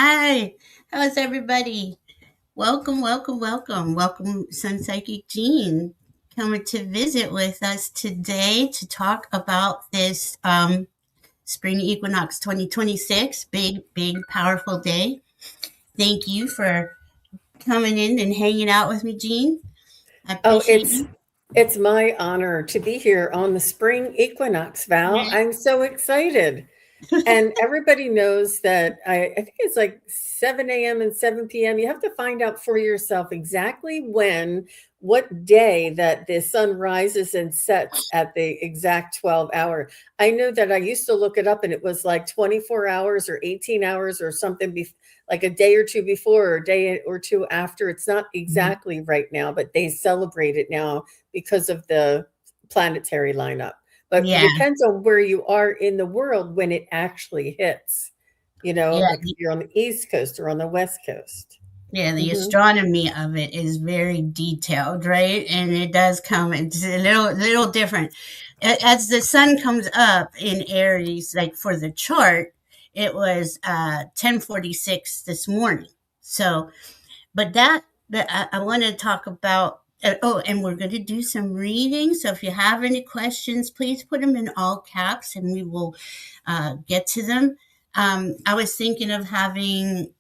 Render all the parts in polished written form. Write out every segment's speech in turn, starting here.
Hi, how's everybody? Welcome, welcome, welcome. Welcome, Sun Psychic Jean, coming to visit with us today to talk about this spring equinox 2026. Big, powerful day. Thank you for coming in and hanging out with me, Jean. I Oh, appreciate it's you. it's my honor to be here on the spring equinox, Val. I'm so excited. And everybody knows that I think it's like 7 a.m. and 7 p.m. You have to find out for yourself exactly what day that the sun rises and sets at the exact 12 hour. I know that I used to look it up and it was like 24 hours or 18 hours or something, like a day or two before or a day or two after. It's not exactly right now, but they celebrate it now because of the planetary lineup. But it Yeah, depends on where you are in the world when it actually hits, yeah, like if you're on the East Coast or on the West Coast. yeah. The Hmm. astronomy of it is very detailed, right? And it does come. It's a little different as the sun comes up in Aries, like for the chart, it was 10:46 this morning. So, but I want to talk about. Oh, and we're going to do some reading. So if you have any questions, please put them in all caps, and we will get to them. I was thinking of having,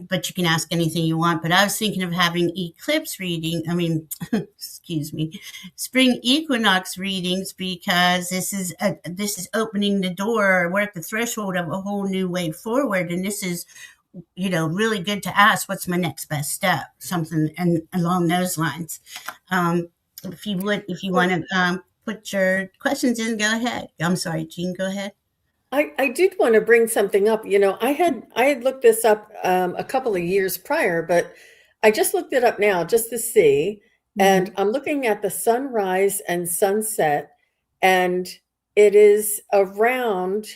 but you can ask anything you want. But I was thinking of having eclipse reading. I mean, excuse me, spring equinox readings because this is opening the door. We're at the threshold of a whole new way forward, and this is really good to ask. What's my next best step? Something and along those lines. If you want Well, to put your questions in, go ahead. I'm sorry, Jean. Go ahead. I did want to bring something up. I had looked this up a couple of years prior, but I just looked it up now just to see. And Hmm. I'm looking at the sunrise and sunset, and it is around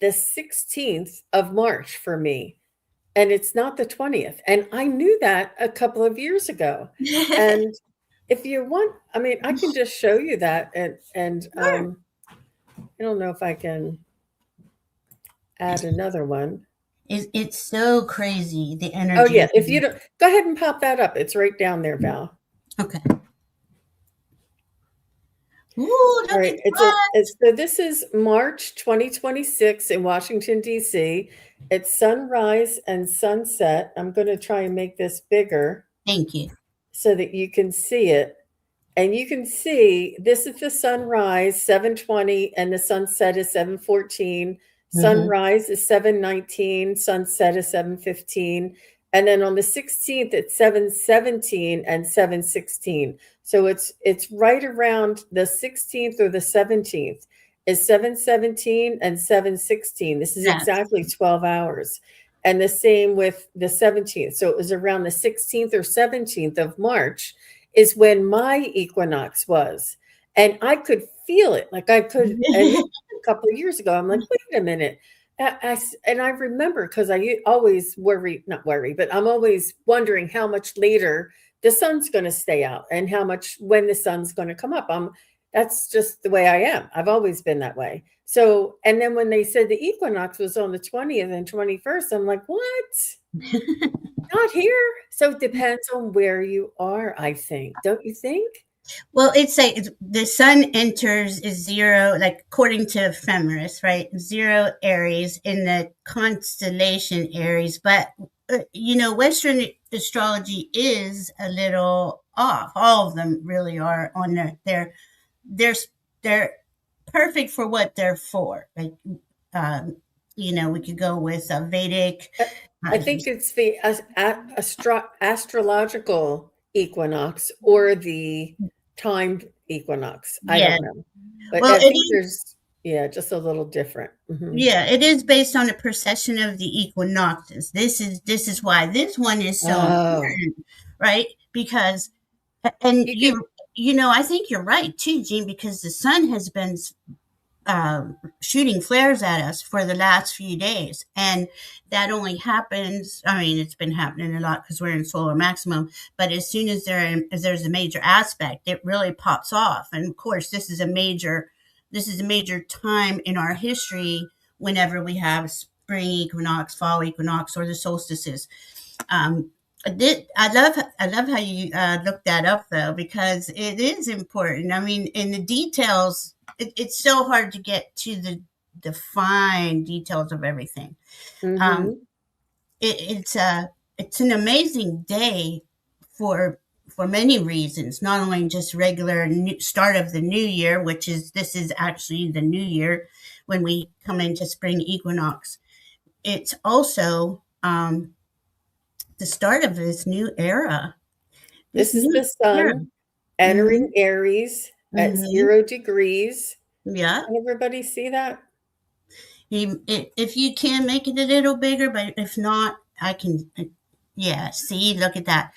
the 16th of March for me. And it's not the 20th. And I knew that a couple of years ago. And if you want, I mean, I can just show you that. And Sure. I don't know if I can add another one. It's so crazy the Oh, energy. yeah. If you don't, go ahead and pop that up. It's right down there, Val. Okay. Ooh, All look at right. So this is March 2026 in Washington, D.C. It's sunrise and sunset. I'm going to try and make this bigger thank you. so that you can see it. And you can see this is the sunrise 7:20 and the sunset is 7:14. Hmm. Sunrise is 7:19, sunset is 7:15. And then on the 16th it's 7:17 and 7:16. So it's right around the 16th or the 17th is 7:17 and 7:16. This is That's exactly 12 hours. And the same with the 17th. So it was around the 16th or 17th of March is when my equinox was. And I could feel it. Like I could, and this was a couple of years ago, I'm like, wait a minute. And I remember because always worry, not worry, but I'm always wondering how much later the sun's going to stay out and how much when the sun's going to come up. That's just the way I am. I've always been that way. So, and then when they said the equinox was on the 20th and 21st, I'm like, what? Not here. So it depends on where you are, I think. Don't you think? well, the sun enters is zero, like according to ephemeris, right? Zero Aries in the constellation Aries, but Western astrology is a little off. All of them really are on they're they're perfect for what they're for. Like, we could go with a Vedic. I I Uh, think it's the astrological equinox or the timed equinox. I yeah. don't know. But Well, I think there's, yeah, just a little different. Hmm. it is based on the precession of the equinoxes. This is why this one is so Oh, important, right? Because and you can. I think you're right too, Jean, because the sun has been shooting flares at us for the last few days, and that only happens. I mean, it's been happening a lot because we're in solar maximum. But as soon as there's a major aspect, it really pops off. And of course, this is a major time in our history whenever we have spring equinox, fall equinox, or the solstices. Um, I love how you looked that up though, because it is important. I mean, in the details, it's so hard to get to the fine details of everything. Um, Mm-hmm. it's an amazing day for for many reasons. Not only just regular start of the new year, which is this is actually the new year when we come into spring equinox. It's also the start of this new era. This This is new the era. sun Mm-hmm. entering Aries at Mm-hmm. 0 degrees. Yeah. Can everybody see that? If you can make it a little bigger, but if not, I can. Yeah. See, look at that.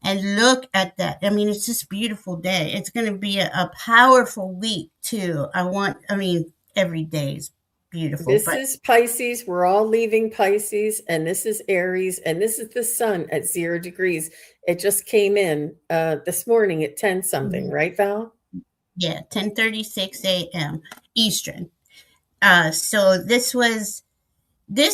And look at that. I mean, it's just a beautiful day. It's going to be a powerful week, too. I mean, every day is beautiful, This but is Pisces. We're all leaving Pisces, and this is Aries, and this is the sun at 0 degrees. It just came in this morning at 10 something, right, Val? yeah, 10:36 a.m. Eastern. So this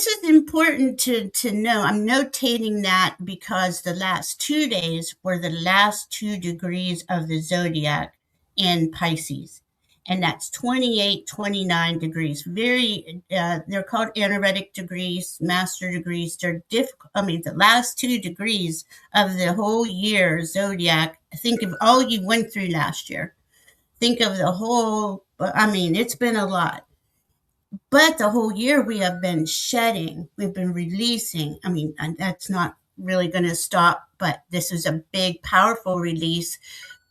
is important to know. I'm notating that because the last 2 days were the last 2 degrees of the zodiac in Pisces. And that's 28, 29 degrees. They're called anaretic degrees, master degrees. They're difficult. I mean, the last 2 degrees of the whole year zodiac, think of all you went through last year. Think of the whole, I mean, it's been a lot. But the whole year we have been shedding, we've been releasing. I mean, and that's not really going to stop, but this is a big, powerful release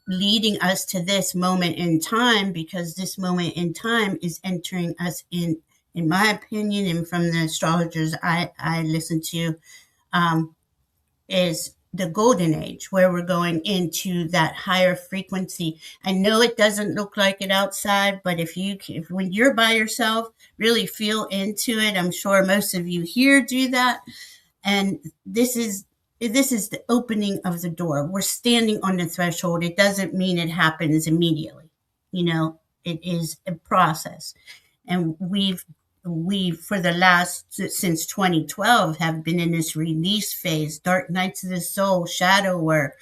leading us to this moment in time, because this moment in time is entering us in my opinion, and from the astrologers I listen to, um, is the golden age, where we're going into that higher frequency. I know it doesn't look like it outside, but if when you're by yourself, really feel into it. I'm sure most of you here do that. And this is the opening of the door. We're standing on the threshold. It doesn't mean it happens immediately. It is a process. And we for the last since 2012 have been in this release phase, dark nights of the soul, shadow work,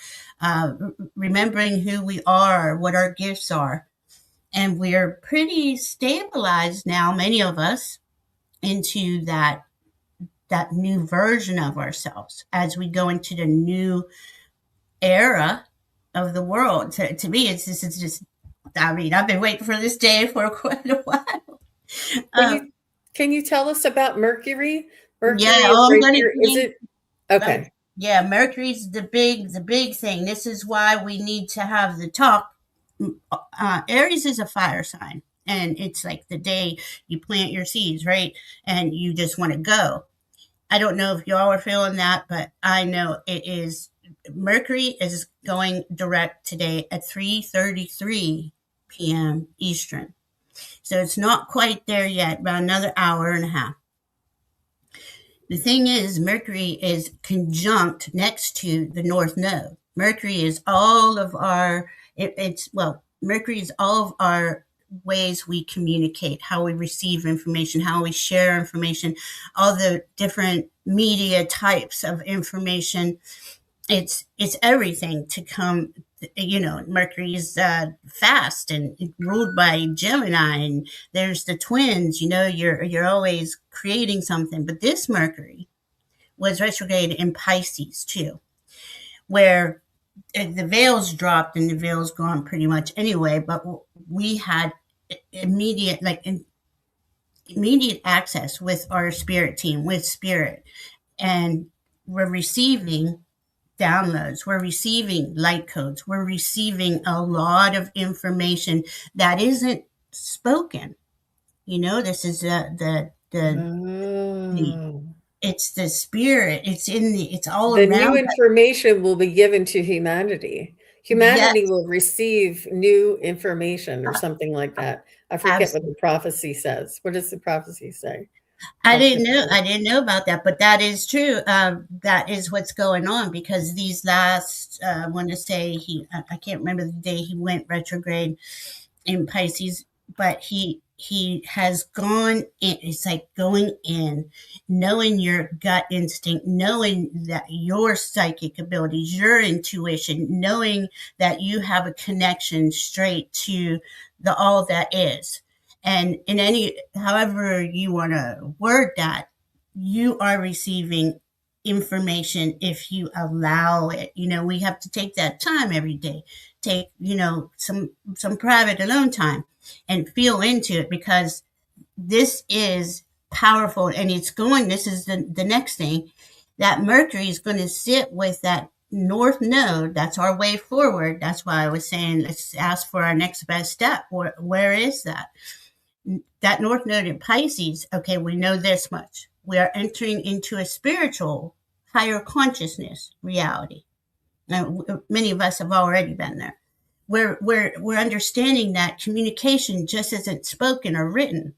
remembering who we are, what our gifts are. And we're pretty stabilized now, many of us, into that new version of ourselves as we go into the new era of the world. To me, it's just, I mean, I've been waiting for this day for quite a while. Can Um, you can you tell us about Mercury? yeah, Mercury is oh, I'm right going to here. Is change. it okay? Yeah, Mercury's the big thing. This is why we need to have the talk. Aries is a fire sign, and it's like the day you plant your seeds, right? And you just want to go. I don't know if y'all are feeling that, but I know it is. Mercury is going direct today at 3:33 p.m. Eastern. So it's not quite there yet, about another hour and a half. The thing is, Mercury is conjunct next to the North Node. Mercury is all of our, Mercury is all of our ways we communicate, how we receive information, how we share information, all the different media types of information. It's everything to come. Mercury is fast and ruled by Gemini, and there's the twins. You're always creating something. But this Mercury was retrograde in Pisces too, where the veils dropped, and the veils gone pretty much anyway. But we had immediate like immediate access with our spirit team, with spirit, and we're receiving downloads, we're receiving light codes, we're receiving a lot of information that isn't spoken. This is the Oh. it's the spirit. It's all The new around us. information will be given to humanity. Humanity Yes, will receive new information or something like that. I forget what absolutely. the prophecy says. What does the prophecy say? I I'll didn't forget know. I it. didn't know about that, but that is true. That is what's going on, because these last, I want to say I can't remember the day he went retrograde in Pisces, but he has gone in. It's like going in, knowing your gut instinct, knowing that your psychic abilities, your intuition, knowing that you have a connection straight to the all that is. And in any, however you want to word that, you are receiving information if you allow it. We have to take that time every day. Take, some private alone time and feel into it, because this is powerful, and this is the next thing, that Mercury is going to sit with that north node. That's our way forward. That's why I was saying, let's ask for our next best step. Where is that north node in Pisces? Okay, we know this much. We are entering into a spiritual, higher consciousness reality. Now, many of us have already been there. We're understanding that communication just isn't spoken or written.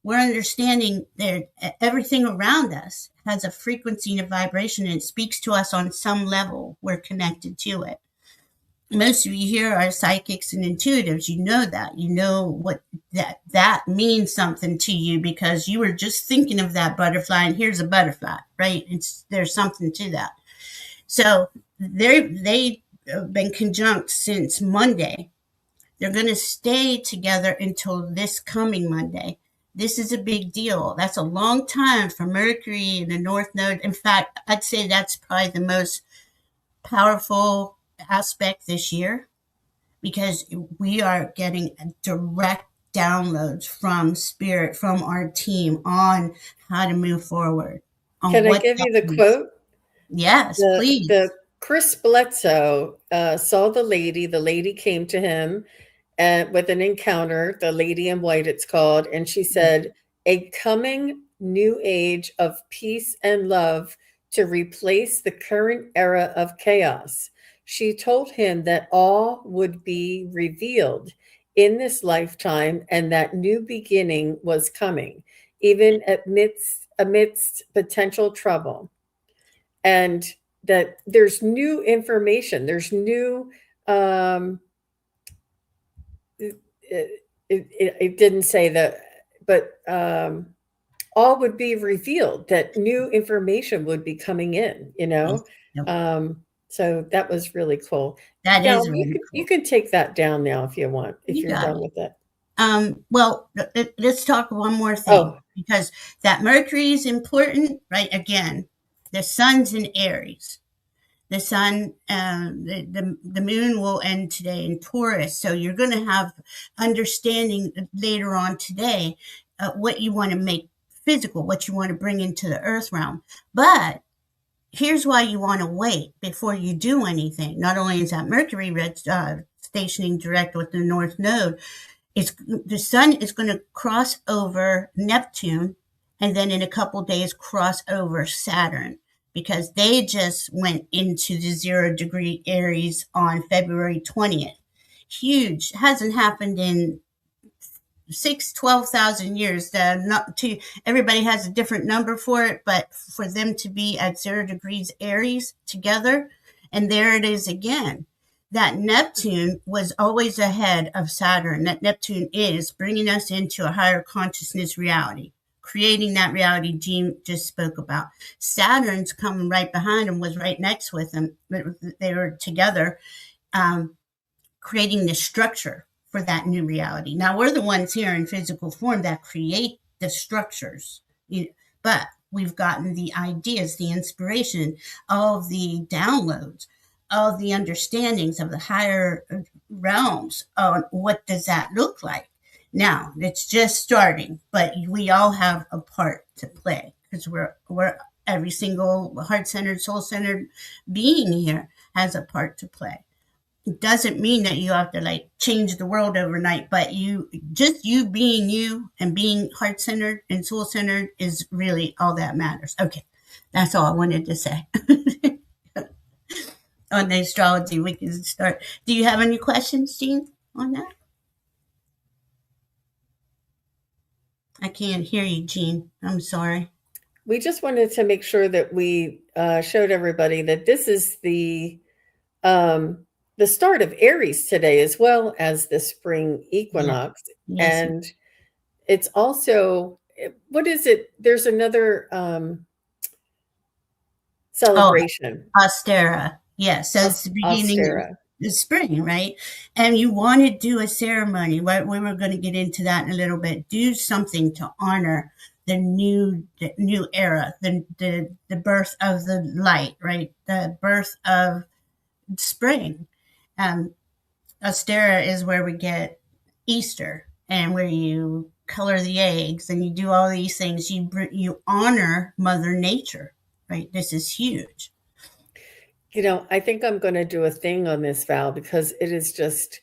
We're understanding that everything around us has a frequency and a vibration, and it speaks to us on some level. We're connected to it. Most of you here are psychics and intuitives. You know that. You know what that means something to you, because you were just thinking of that butterfly, and here's a butterfly, right? There's something to that. So they've been conjunct since Monday. They're going to stay together until this coming Monday. This is a big deal. That's a long time for Mercury in the North Node. In fact, I'd say that's probably the most powerful aspect this year, because we are getting direct downloads from spirit, from our team, on how to move forward, on Can I what give that you the means. quote? Yes, The please. Chris Bledsoe saw the lady. The lady came to him with an encounter, the lady in white, it's called. And she said, a coming new age of peace and love to replace the current era of chaos. She told him that all would be revealed in this lifetime and that new beginning was coming, even amidst potential trouble. And that there's new information, there's new, it didn't say that, but all would be revealed, that new information would be coming in, Yep. so that was really cool. That Val, is you really can you cool. can take that down now if you want, if You you're got done it. with it. Well, let's talk one more thing, Oh, because that Mercury is important, right? Again, the sun's in Aries. The sun, the moon will end today in Taurus. So you're going to have understanding later on today, what you want to make physical, what you want to bring into the earth realm. But here's why you want to wait before you do anything. Not only is that Mercury stationing direct with the North Node, the sun is going to cross over Neptune, and then in a couple days cross over Saturn, because they just went into the 0 degree Aries on February 20th. Huge. Hasn't happened in 12,000 years. Not to Everybody has a different number for it, but for them to be at 0 degrees Aries together, and there it is again. That Neptune was always ahead of Saturn. That Neptune is bringing us into a higher consciousness reality, creating that reality Jean just spoke about. Saturn's coming right behind him, was right next with him. They were together, um, creating the structure for that new reality. Now, we're the ones here in physical form that create the structures, but we've gotten the ideas, the inspiration, all of the downloads, all of the understandings of the higher realms on what does that look like. Now, it's just starting, but we all have a part to play, because we're every single heart-centered, soul-centered being here has a part to play. It doesn't mean that you have to like change the world overnight, but you being you and being heart centered and soul centered is really all that matters. Okay, that's all I wanted to say. On the astrology, we can start. Do you have any questions, Jean, on that? I can't hear you, Jean. I'm sorry. we just wanted to make sure that we showed everybody that this is um, the start of Aries today, as well as the spring Yes, equinox. yes. And it's also, what is it? There's another Oh, celebration, Ostera. Yeah, so it's the beginning of Ostera. the spring, right? And you want to do a ceremony, right? We were going to get into that in a little bit. Do something to honor the new era, the birth of the light, right? The birth of spring. Um, Ostera is where we get Easter, and where you color the eggs and you do all these things. You honor Mother Nature, right? This is huge. I think I'm going to do a thing on this, Val, because it is just,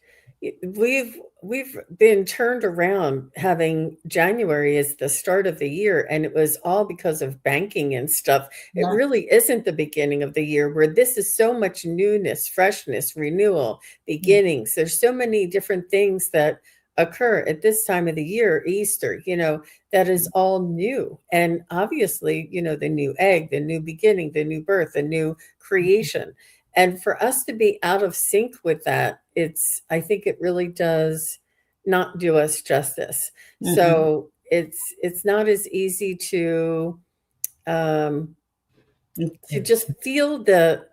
we've been turned around having January as the start of the year, and it was all because of banking and stuff. It Yeah. really isn't the beginning of the year, where this is so much newness, freshness, renewal, beginnings. There's so many different things that occur at this time of the year, Easter, that is all new. And obviously, the new egg, the new beginning, the new birth, the new creation. And for us to be out of sync with that, I think it really does not do us justice. Mm-mm. So it's not as easy um, to just feel the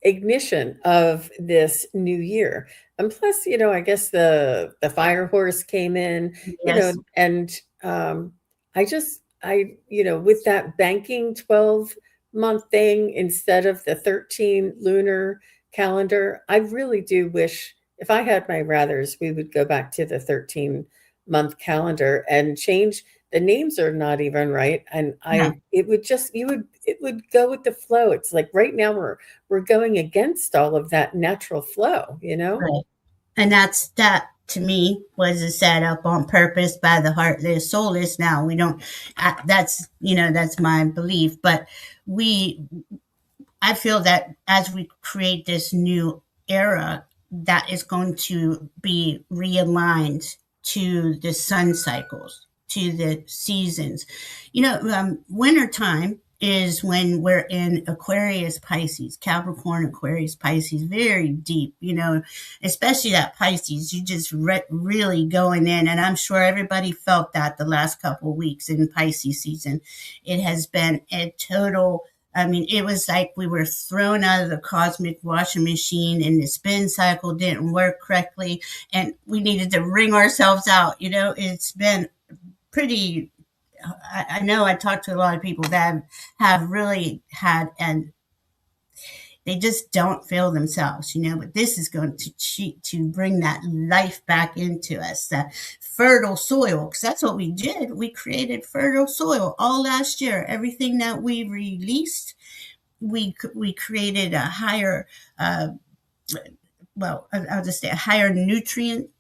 ignition of this new year. And plus, I guess the fire horse came in, Yes. and with that banking 12-month thing instead of the 13 lunar calendar, I really do wish, if I had my rathers, we would go back to the 13-month calendar and change. The names are not even right, and No. it would go with the flow. It's like right now we're going against all of that natural flow. Right. And that to me was a setup on purpose by the heartless, soulless. Now we don't. That's my belief. But we I feel that as we create this new era, that is going to be realigned to the sun cycles, to the seasons. Wintertime is when we're in Aquarius, Pisces, Capricorn, Aquarius, Pisces, very deep, especially that Pisces, you just really going in. And I'm sure everybody felt that the last couple of weeks in Pisces season. It has been a total, I mean, it was like we were thrown out of the cosmic washing machine and the spin cycle didn't work correctly and we needed to wring ourselves out. It's been pretty. I know I talked to a lot of people that have really had, and they just don't feel themselves, but this is going to bring that life back into us, that fertile soil, because that's what we did. We created fertile soil all last year. Everything that we released, we created a higher, I'll just say a higher nutrient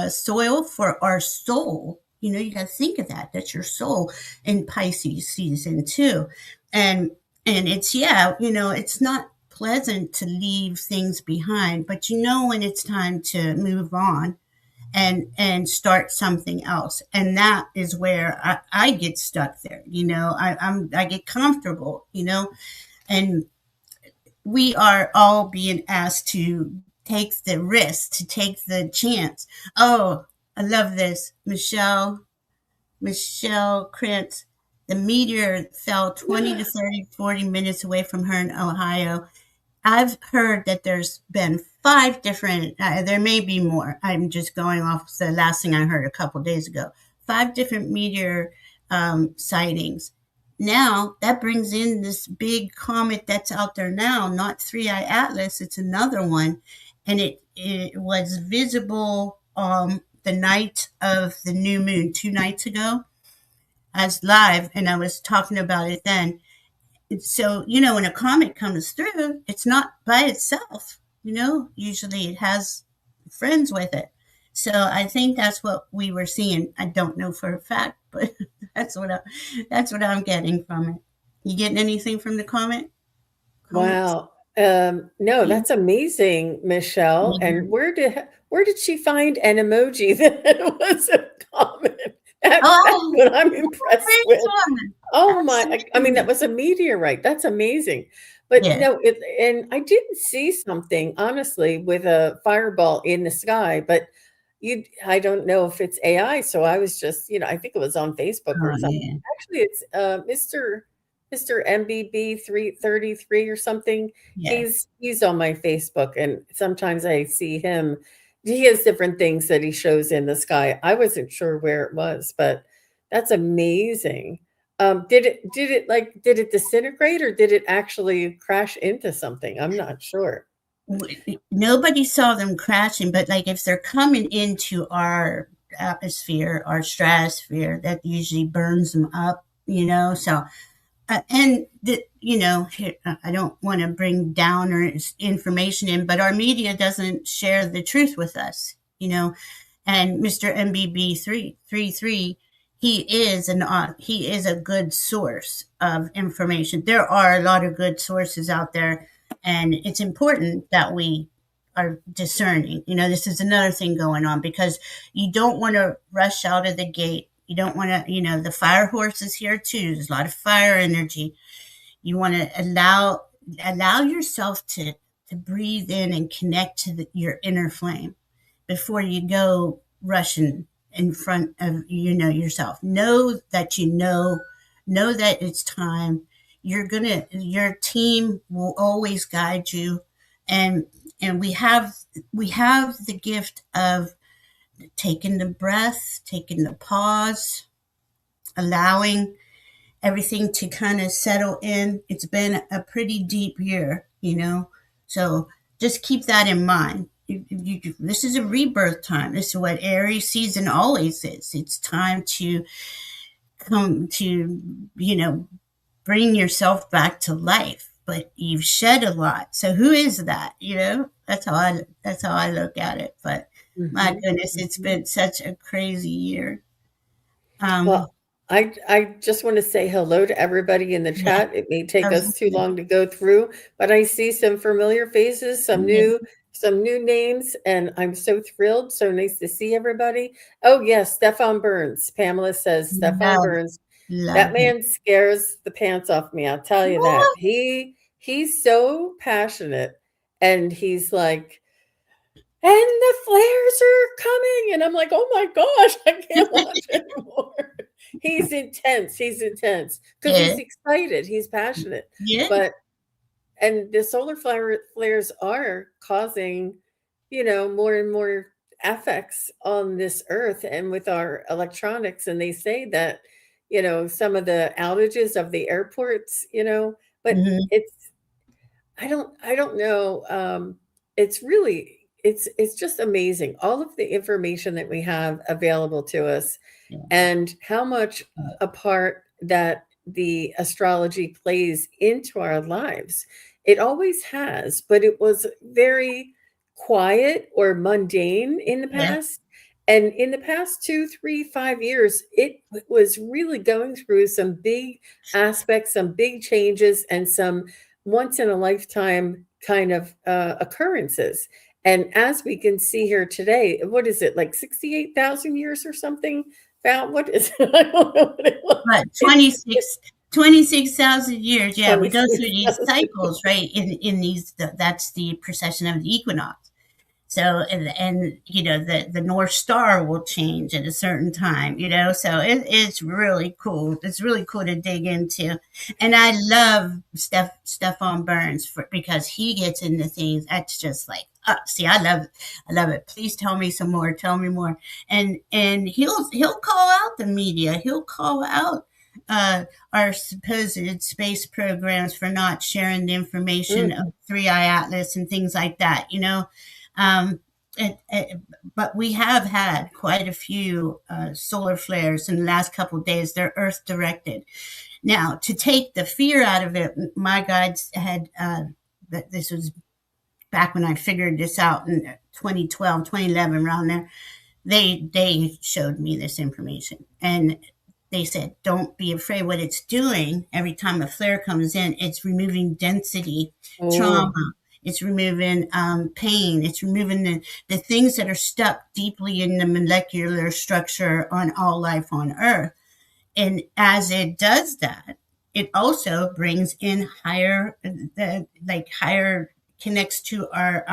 soil for our soul. You got to think of that. That's your soul in Pisces season too, and it's, it's not pleasant to leave things behind, but when it's time to move on and start something else, and that is where I get stuck there. I get comfortable. And we are all being asked to take the risk, to take the chance. Oh, I love this. Michelle Krantz. The meteor fell 20 to 30, 40 minutes away from her in Ohio. I've heard that there's been 5 different, there may be more. I'm just going off the last thing I heard a couple days ago. 5 different meteor sightings. Now, that brings in this big comet that's out there now, not Three Eye Atlas, it's another one. And it was visible the night of the new moon 2 nights ago. I was live and I was talking about it then. So, when a comet comes through, it's not by itself, usually it has friends with it. So I think that's what we were seeing. I don't know for a fact, but that's what I'm getting from it. You getting anything from the comments? Wow. No, Yeah. that's amazing, Michelle. And where did she find an emoji that was a comment? That's Oh, what I'm impressed great with. comment. Oh my, I mean, that Absolutely. was a meteorite. That's amazing. But Yeah. no, and I didn't see something, honestly, with a fireball in the sky, but I don't know if it's AI, so I was just, I think it was on Facebook or Oh, something. yeah. Actually, it's Mr. MBB 333 or something. Yes. He's on my Facebook, and sometimes I see him. He has different things that he shows in the sky. I wasn't sure where it was, but that's amazing. Did it disintegrate, or did it actually crash into something? I'm not sure. Nobody saw them crashing, but like if they're coming into our atmosphere, our stratosphere, that usually burns them up, you know. So and I don't want to bring downer information in, but our media doesn't share the truth with us, and Mr. MBB 333, he is a good source of information. There are a lot of good sources out there, and it's important that we are discerning. This is another thing going on, because you don't want to rush out of the gate. You don't want to, the fire horse is here too. There's a lot of fire energy. You want to allow yourself to breathe in and connect to your inner flame before you go rushing in front of yourself. Know that know that it's time. Your team will always guide you, and we have the gift of taking the breath, taking the pause, allowing everything to kind of settle in. It's been a pretty deep year. So just keep that in mind. This is a rebirth time. This is what Aries season always is. It's time to come to, bring yourself back to life. But you've shed a lot. So who is that? That's how I look at it. But my Mhm, goodness, it's mhm. been such a crazy year. Um, Well, I just want to say hello to everybody in the yeah, chat. It may I take was, us too long to go through, but I see some familiar faces, some new names, and I'm so thrilled. So nice to see everybody. Oh yes, Stefan Burns. Pamela says Stefan love, Burns. That love him. man scares the pants off me. I'll tell you that. He's so passionate, and he's like, and the flares are coming, and I'm like, oh my gosh, I can't watch anymore. He's intense because Yeah, he's excited, he's passionate. yeah, But and the flares are causing, more and more effects on this earth and with our electronics. And they say that, some of the outages of the airports, but mhm, I don't know. It's really it's just amazing all of the information that we have available to us, yeah, and how much a part that the astrology plays into our lives. It always has, but it was very quiet or mundane in the yeah, past. And in the past 2, 3, 5 years, it was really going through some big aspects, some big changes, and some once in a lifetime kind of occurrences. And as we can see here today, what is it, like 68,000 years or something? Val, what is it? I don't know what it was. but It's 26,000 years. Yeah, we go through these 26,000. cycles, right? In these, that's the precession of the equinox. So, and the North Star will change at a certain time. So it's really cool. It's really cool to dig into, and I love Stephon Burns because he gets into things that's just like, see, I love it. Please tell me some more. Tell me more. And he'll call out the media. He'll call out uh, our supposed space programs for not sharing the information of Mhm. Three Eye Atlas and things like that. Um, but we have had quite a few solar flares in the last couple of days. They're Earth directed. Now, to take the fear out of it, my guides had that this was back when I figured this out in 2012, 2011, around there. They showed me this information, and they said, don't be afraid. What it's doing every time a flare comes in, it's removing density, trauma, Oh, it's removing pain, it's removing the things that are stuck deeply in the molecular structure on all life on Earth. And as it does that, it also brings in connects to our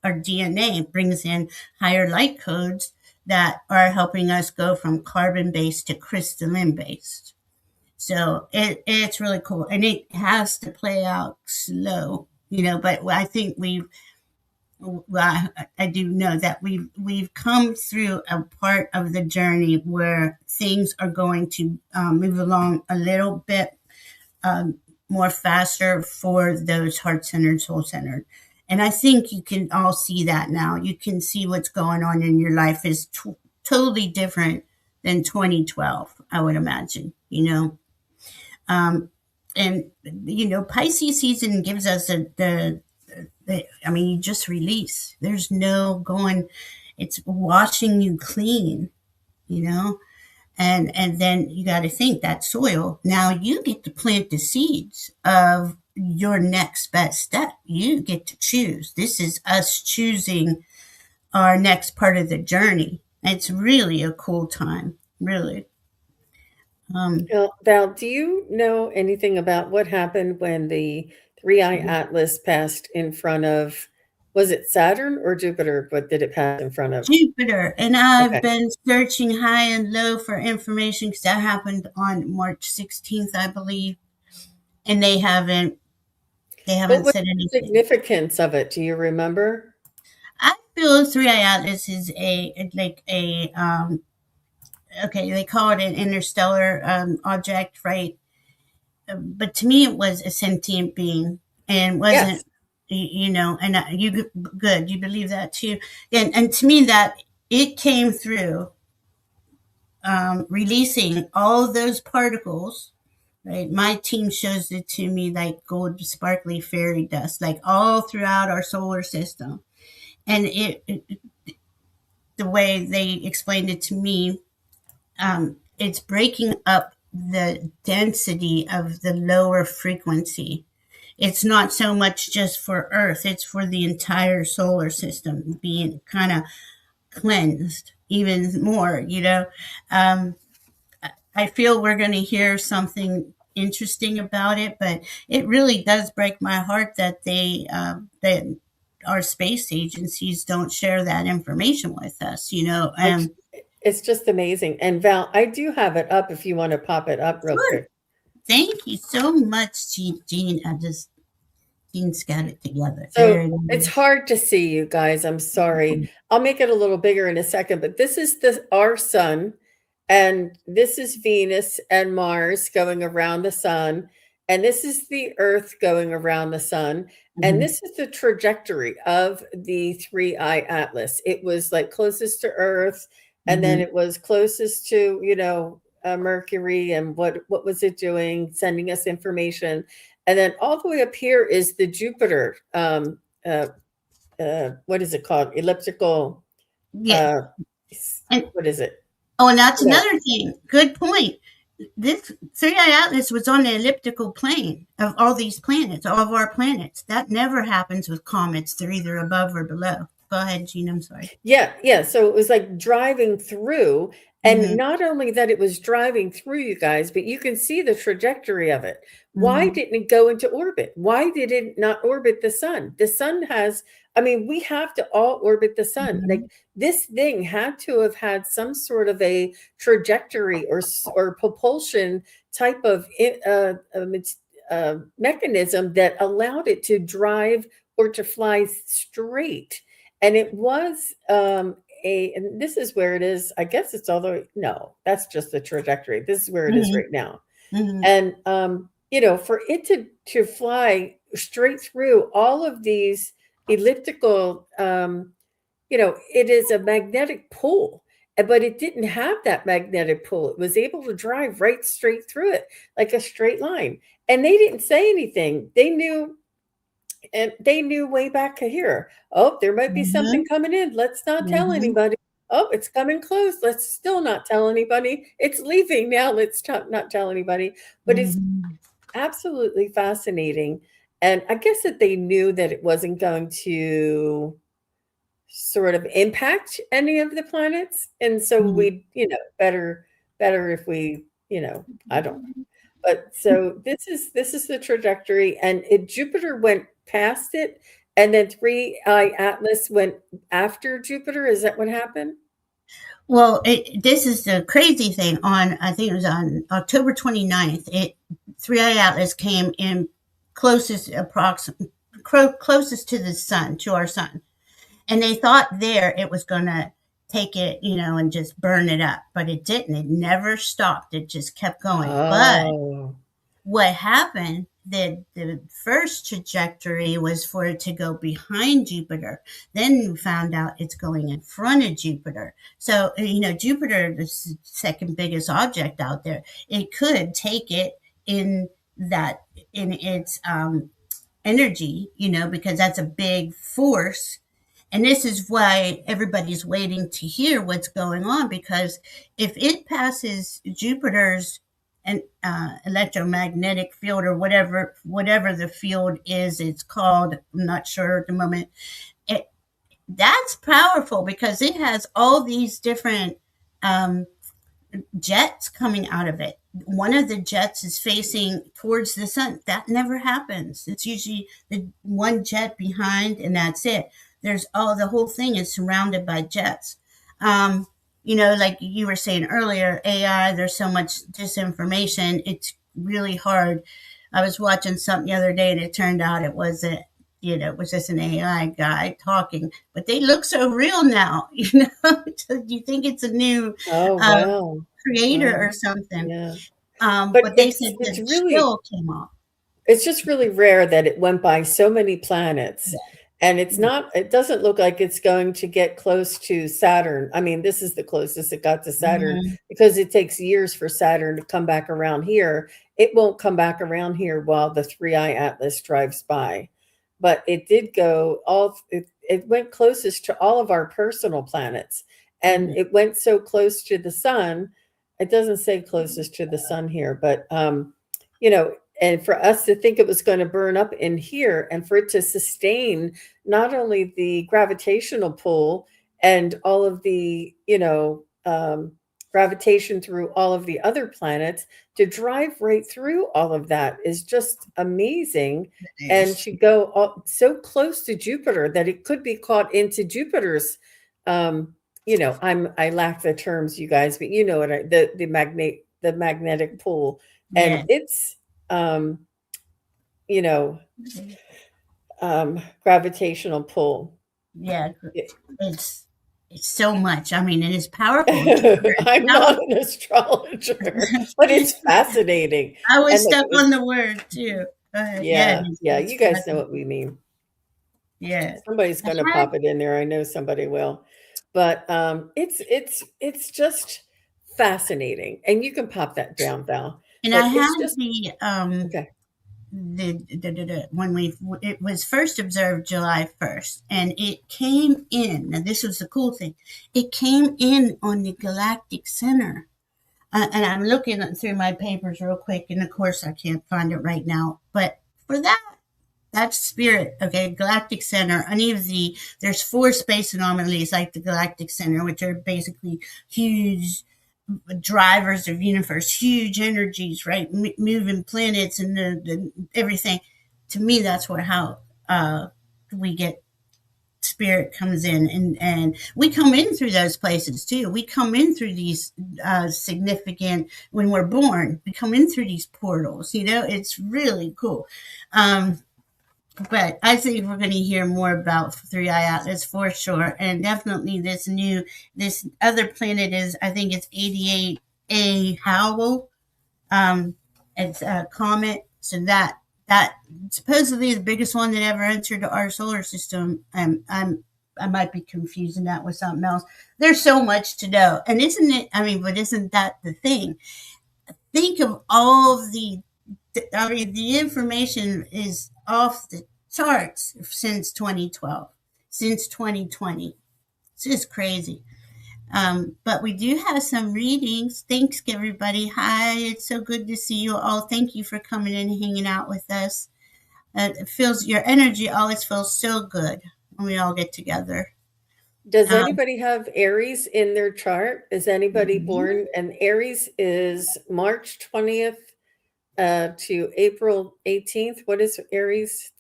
DNA, brings in higher light codes that are helping us go from carbon based to crystalline based. So it's really cool, and it has to play out slow, But I think well, I do know that we've come through a part of the journey where things are going to move along a little bit um, more faster for those heart centered, soul centered. And I think you can all see that now. You can see what's going on in your life is totally different than 2012, I would imagine, and Pisces season gives us I mean, you just release. There's no going. It's washing you clean, you know. And then you got to think that soil. Now you get to plant the seeds of your next best step. You get to choose. This is us choosing our next part of the journey. It's really a cool time, really. Um, Val, do you know anything about what happened when the three-eye atlas passed in front of, was it Saturn or Jupiter? What did it pass in front of? Jupiter, and I've Okay. been searching high and low for information because that happened on March 16th, I believe, and they What haven't was said the anything. significance of it? Do you remember? I feel Three Eye Atlas is like a okay, they call it an interstellar object, right? But to me, it was a sentient being and Yes. wasn't, and good, you believe that too. And to me, that it came through releasing all those particles. Right, my team shows it to me like gold, sparkly fairy dust, like all throughout our solar system. And the way they explained it to me, it's breaking up the density of the lower frequency. It's not so much just for Earth, it's for the entire solar system being kind of cleansed even more, Um, I feel we're going to hear something interesting about it, but it really does break my heart that that our space agencies don't share that information with us, It's it's just amazing. And Val, I do have it up if you want to pop it up real Sure. quick. Thank you so much, Jean. Jean's got it together. So There it it's is. hard to see, you guys. I'm sorry. I'll make it a little bigger in a second, but this is our sun, and this is Venus and Mars going around the sun, and this is the Earth going around the sun, and Mhm. this is the trajectory of the three-eye atlas. It was like closest to Earth, and then Mhm. it was closest to, Mercury, and what was it doing? Sending us information. And then all the way up here is the Jupiter. Uh, what is it called? Elliptical. Yeah. Uh, And what is it? oh, and that's You know, another thing. Good point. This 3i Atlas was on the elliptical plane of all these planets, all of our planets. That never happens with comets. They're either above or below. Go ahead, Gene. I'm sorry. yeah, yeah. So it was like driving through, and Mm-hmm. not only that it was driving through, you guys, but you can see the trajectory of it. Why Mm-hmm. didn't it go into orbit? Why did it not orbit the sun? The sun has, I mean, we have to all orbit the sun. Mm-hmm. Like this thing had to have had some sort of a trajectory or propulsion type of mechanism that allowed it to drive or to fly straight. And it was and this is where it is. I guess it's all the way, no, that's just the trajectory. This is where it is Mm-hmm. right now. Mm-hmm. And for it to fly straight through all of these elliptical, it is a magnetic pull. But it didn't have that magnetic pull. It was able to drive right straight through it like a straight line. And they didn't say anything. They knew way back here. Oh, there might be something coming in. Let's not tell Mm-hmm. anybody. Oh, it's coming close. Let's still not tell anybody. It's leaving now. Let's not tell anybody. But it's Mm-hmm. absolutely fascinating. And I guess that they knew that it wasn't going to sort of impact any of the planets. And so Mm-hmm. we, better if we, I don't know. But so this is the trajectory, and Jupiter went past it, and then three eye Atlas went after Jupiter. Is that what happened? Well, this is the crazy thing. I think it was on October 29th, 3i Atlas came in closest to the sun, to our sun. And they thought there it was going to take it, and just burn it up. But it didn't. It never stopped. It just kept going. But Oh, what happened, the first trajectory was for it to go behind Jupiter. Then we found out it's going in front of Jupiter. So, Jupiter, the second biggest object out there, it could take it in that, in its energy, because that's a big force. And this is why everybody's waiting to hear what's going on, because if it passes Jupiter's electromagnetic field, or whatever the field is, it's called, I'm not sure at the moment. It, that's powerful because it has all these different um, jets coming out of it. One of the jets is facing towards the sun. That never happens. It's usually the one jet behind, and that's it. The whole thing is surrounded by jets. Like you were saying earlier, AI, there's so much disinformation. It's really hard. I was watching something the other day, and it turned out it wasn't, it was just an AI guy talking, but they look so real now, So you think it's a new oh, um, wow. creator Wow. or something. Yeah. But But they said it's the really chill came off. it's just really rare that it went by so many planets. And it doesn't look like it's going to get close to Saturn. I mean, this is the closest it got to Saturn Mhm. because it takes years for Saturn to come back around here. It won't come back around here while the 3i Atlas drives by. But it went closest to all of our personal planets. And Mhm. it went so close to the sun. It doesn't say closest to the sun here, but you know, and for us to think it was going to burn up in here and for it to sustain not only the gravitational pull and all of the, gravitation through all of the other planets, to drive right through all of that is just amazing. And Nice. to go so close to Jupiter that it could be caught into Jupiter's, I lack the terms, you guys, but you know what the magnetic pull, and Yeah. it's um, you know, gravitational pull. Yeah. It's it's so much. I mean, it is powerful. I'm Powerful. not an astrologer, but it's fascinating. I was And look, stuck it on was, the word too. Yeah, yeah, yeah, it's you guys know what fascinating. we mean. Yeah. Somebody's I going to had pop it in there. I know somebody will. But it's just fascinating. And you can pop that down, Val. and I But had it's just okay. when we it was first observed July 1st, and it came in. Now this was the cool thing. It came in on the galactic center. And I'm looking through my papers real quick, and of course I can't find it right now. But for that's spirit, okay, galactic center. Any of there's four space anomalies like the galactic center, which are basically huge drivers of universe, huge energies, right, moving planets and the everything. To me, that's how we get spirit comes in, and we come in through those places too. We come in through these significant, when we're born, we come in through these portals. It's really cool. um but I think we're going to hear more about 3i Atlas for sure, and definitely this other planet is, I think it's 88A Howell. um it's a comet, so that supposedly the biggest one that ever entered our solar system. I might be confusing that with something else. There's so much to know, and isn't it? I mean, but isn't that the thing? Think of all of the information is off the charts since 2012, since 2020. It's just crazy. But we do have some readings. Thanks, everybody. Hi, it's so good to see you all. Thank you for coming in and hanging out with us. It feels your energy always feels so good when we all get together. Does Um, anybody have Aries in their chart? Is anybody born? And Aries is March 20th to April 18th. What is Aries?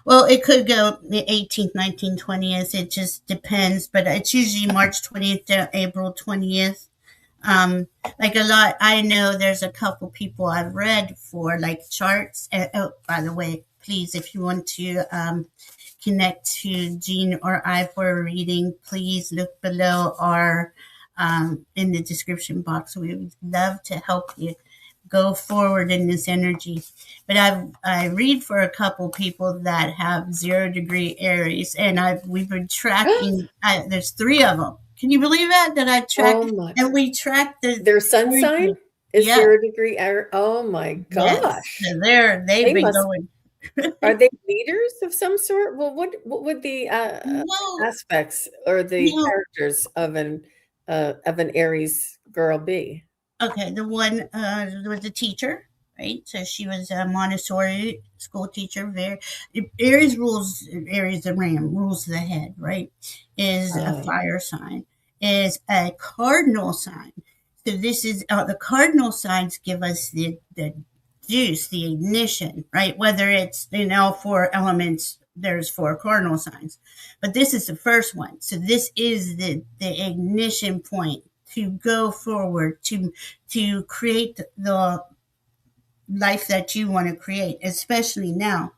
Well, it could go the 18th, 19th, 20th. It just depends, but it's usually March 20th to April 20th. Um, like a lot, I know there's a couple people I've read for like charts. Oh, by the way, please, if you want to connect to Jean or I for a reading, please look below our in the description box. We would love to help you go forward in this energy. But I read for a couple people that have 0 degree Aries, and we've been tracking. There's three of them. Can you believe that? That I track, Oh my, and we track the their sun sign origin. is Yeah, 0 degree error. Oh my yes. gosh. So they've They been must, going. are they leaders of some sort? Well, what would the No, aspects or the no. characters of an Aries girl be? Okay, the one was a teacher, right? So she was a Montessori school teacher. Very Aries rules. Aries the ram rules the head, right? Is a Oh, fire sign. Is a cardinal sign. So this is the cardinal signs give us the juice, the ignition, right? Whether it's in all four elements, there's four cardinal signs, but this is the first one. So this is the ignition point to go forward to create the life that you want to create, especially now.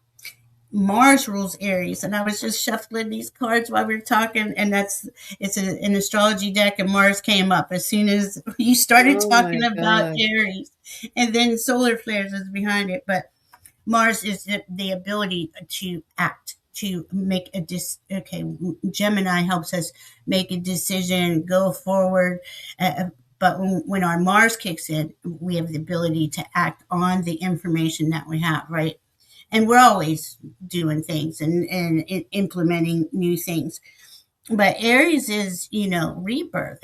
Mars rules Aries, and I was just shuffling these cards while we were talking, and an astrology deck, and Mars came up as soon as you started oh talking my about God. Aries, and then solar flares is behind it. But Mars is the ability to act, to make okay, Gemini helps us make a decision, go forward. But when our Mars kicks in, we have the ability to act on the information that we have, right? And we're always doing things and implementing new things. But Aries is, rebirth.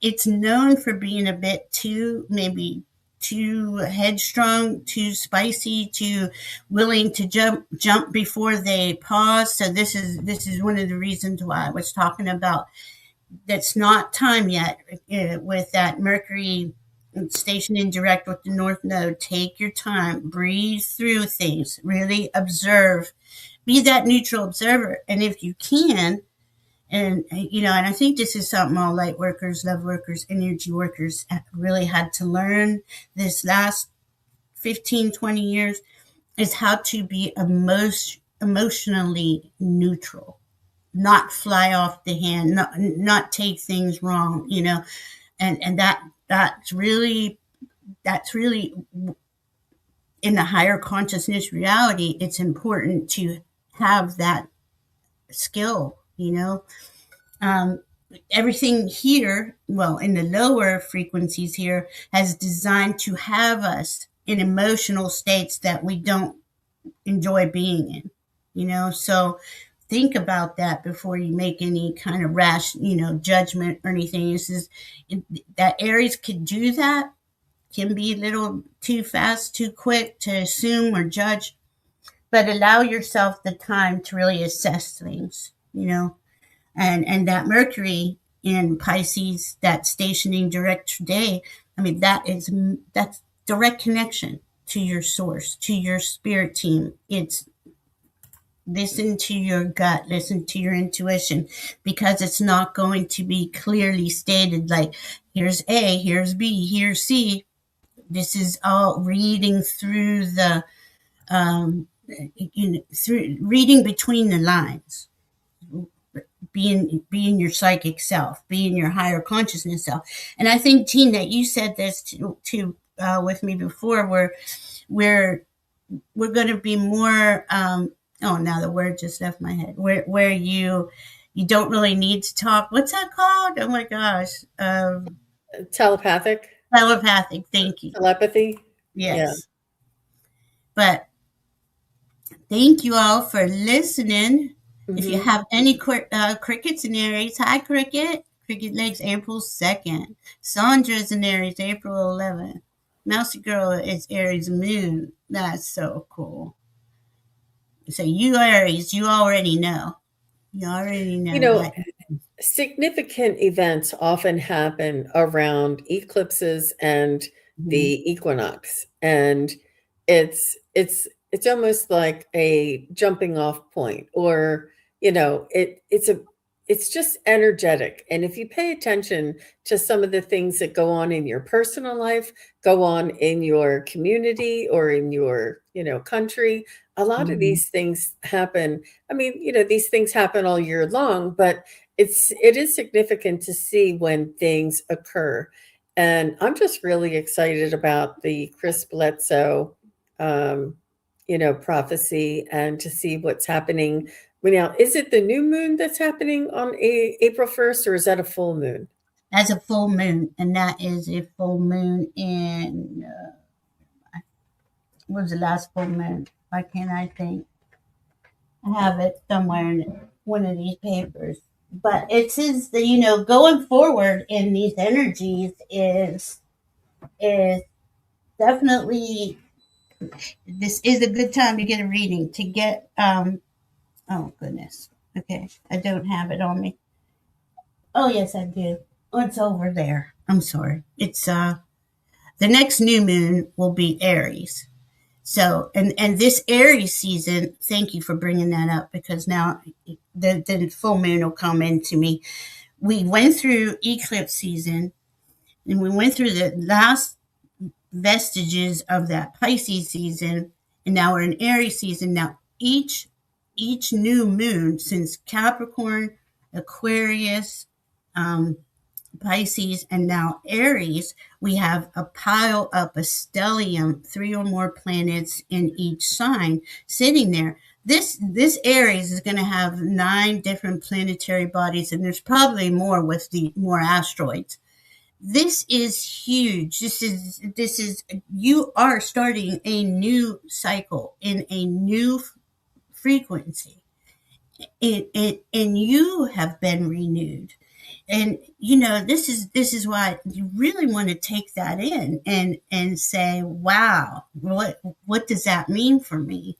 It's known for being a bit too, maybe too headstrong, too spicy, too willing to jump before they pause. So this is one of the reasons why I was talking about that's not time yet with that Mercury station in direct with the North Node. Take your time, breathe through things, really observe, be that neutral observer. And if you can, and I think this is something all light workers, love workers, energy workers really had to learn this last 15, 20 years is how to be emotionally neutral, not fly off the hand, not take things wrong, and that's really in the higher consciousness reality. It's important to have that skill, um, everything here, well, in the lower frequencies here, has designed to have us in emotional states that we don't enjoy being in, So think about that before you make any kind of rash, judgment or anything. That Aries could do that, can be a little too fast, too quick to assume or judge, but allow yourself the time to really assess things, and that Mercury in Pisces, that stationing direct today, I mean, that's direct connection to your source, to your spirit team. It's listen to your gut, listen to your intuition, because it's not going to be clearly stated like here's A, here's B, here's C. This is all reading through through reading between the lines, being your psychic self, being your higher consciousness self. And I think, Jean, that you said this to with me before, where we're going to be more. Oh, now the word just left my head. Where you don't really need to talk. What's that called? Oh my gosh. Telepathic, Telepathic. Thank you. telepathy. Yeah. Yes. But thank you all for listening. If you Hmm. have any crickets in Aries, hi Cricket. Cricket Legs April 2nd. Sandra's in Aries April 11th. Mousy Girl is Aries Moon. That's so cool. So you Aries, you already know. You already You know know, what. significant events often happen around eclipses and Mhm. the equinox, and it's it's almost like a jumping off point, or it's just energetic. And if you pay attention to some of the things that go on in your personal life, go on in your community or in your country, a lot of Mhm. these things happen. I mean, these things happen all year long, but it is significant to see when things occur. And I'm just really excited about the Chris Bledsoe, um, prophecy, and to see what's happening. Now, is it the new moon that's happening on April 1st, or is that a full moon? As a full moon, and that is a full moon in what was the last full moon? Why can't I think? I have it somewhere in one of these papers. But it says that going forward in these energies is definitely, this is a good time to get a reading, to get oh goodness. Okay, I don't have it on me. Oh yes, I do. Oh, it's over there. I'm sorry. It's the next new moon will be Aries. So, and this Aries season, thank you for bringing that up, because now the full moon will come into me. We went through eclipse season, and we went through the last vestiges of that Pisces season, and now we're in Aries season. Now each new moon, since Capricorn, Aquarius, um, Pisces, and now Aries, we have a pile up, a stellium, three or more planets in each sign sitting there. This Aries is going to have 9 different planetary bodies, and there's probably more with the more asteroids. This is huge. This is you are starting a new cycle in a new frequency. And you have been renewed. And this is why you really want to take that in and say, wow, what does that mean for me?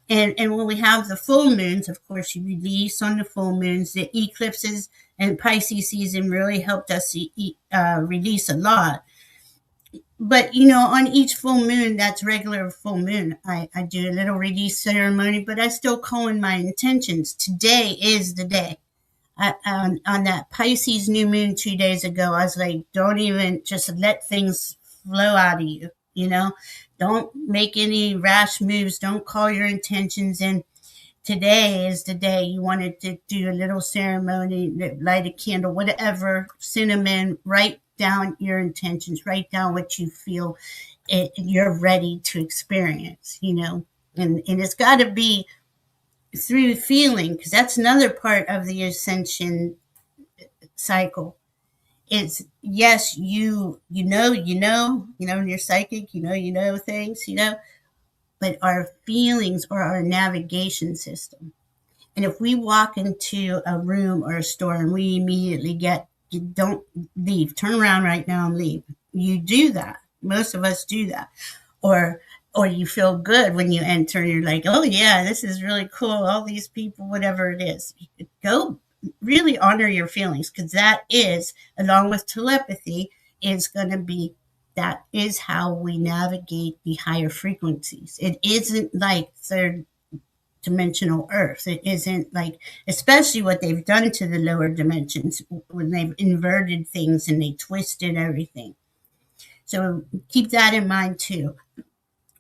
And when we have the full moons, of course, you release on the full moons. The eclipses and Pisces season really helped us release a lot. But on each full moon, that's regular full moon, I do a little release ceremony, but I still call in my intentions. Today is the day. On that Pisces new moon 2 days ago, I was like, don't even, just let things flow out of you. Don't make any rash moves. Don't call your intentions in. Today is the day. You wanted to do a little ceremony, light a candle, whatever, cinnamon, write down your intentions, write down what you feel you're ready to experience, and it's got to be through feeling, because that's another part of the ascension cycle. It's, yes, and you're psychic, things, but our feelings are our navigation system. And if we walk into a room or a store and we immediately don't leave, turn around right now and leave. You do that. Most of us do that. Or or you feel good when you enter and you're like, oh yeah, this is really cool. All these people, whatever it is. Go really honor your feelings, because that is, along with telepathy, is going to be, that is how we navigate the higher frequencies. It isn't like third dimensional earth. It isn't like, especially what they've done to the lower dimensions when they've inverted things and they twisted everything. So keep that in mind too.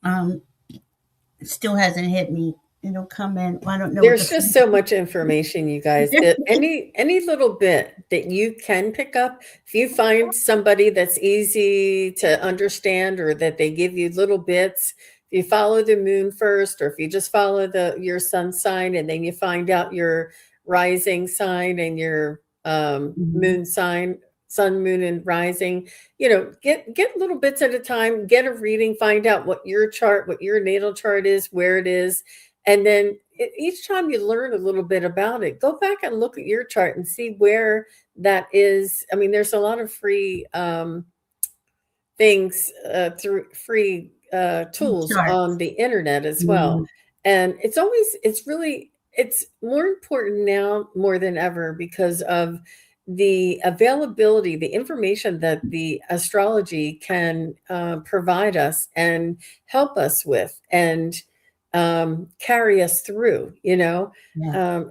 Um, it still hasn't hit me. It'll come in. I don't know what There's the just so much information, you guys. Any little bit that you can pick up, if you find somebody that's easy to understand, or that they give you little bits, if you follow the moon first, or if you just follow your sun sign, and then you find out your rising sign and your Mhm. moon sign, sun, moon, and rising, get little bits at a time, get a reading, find out what your chart, what your natal chart is, where it is. And then each time you learn a little bit about it, go back and look at your chart and see where that is. I mean, there's a lot of free things, through free tools on Charts. the internet as well. Mhm. And it's more important now more than ever, because of the availability, the information that the astrology can provide us and help us with, and carry us through. Yeah.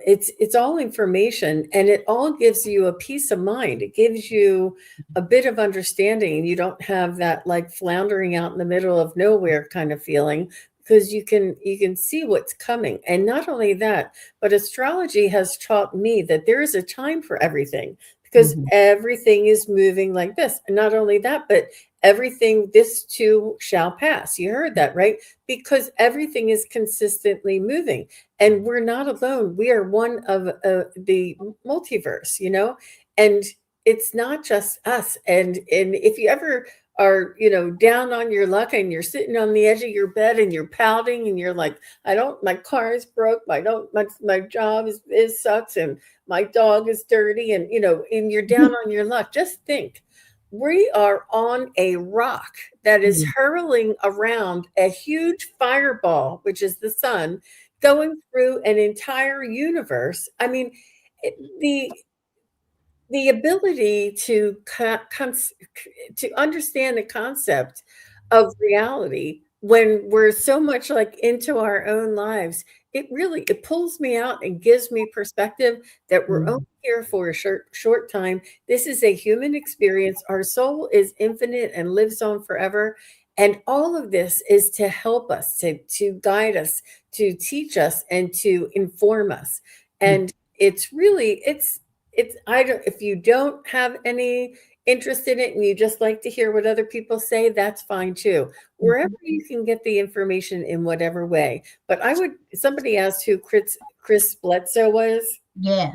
It's all information, and it all gives you a peace of mind. It gives you a bit of understanding, and you don't have that like floundering out in the middle of nowhere kind of feeling, because you can see what's coming. And not only that, but astrology has taught me that there is a time for everything, because Mhm. everything is moving like this. And not only that, but everything, this too shall pass. You heard that, right? Because everything is consistently moving, and we're not alone. We are one of the multiverse. And it's not just us. And if you ever are down on your luck, and you're sitting on the edge of your bed and you're pouting, and you're like, I don't, my car is broke, my job is sucks, and my dog is dirty, and you're down on your luck, just think, we are on a rock that is Yeah. hurling around a huge fireball, which is the sun, going through an entire universe. I mean, the ability to understand the concept of reality when we're so much like into our own lives, it pulls me out and gives me perspective that we're only Mhm. here for a short time. This is a human experience. Our soul is infinite and lives on forever. And all of this is to help us, to guide us, to teach us, and to inform us. And it's I don't if you don't have any interest in it, and you just like to hear what other people say, that's fine too. Wherever Mhm. you can get the information in whatever way. But somebody asked who Chris Bledsoe was. Yeah.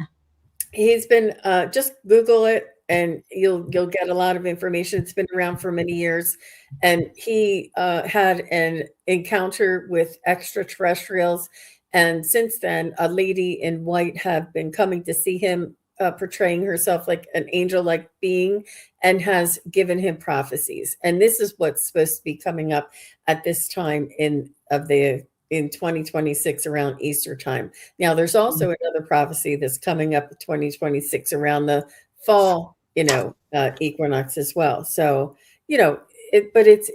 He's been just Google it, and you'll get a lot of information. It's been around for many years, and he had an encounter with extraterrestrials, and since then, a lady in white have been coming to see him, portraying herself like an angel-like being, and has given him prophecies. And this is what's supposed to be coming up at this time in 2026 around Easter time. Now, there's also another prophecy that's coming up in 2026 around the fall, equinox as well. So, you know, but it's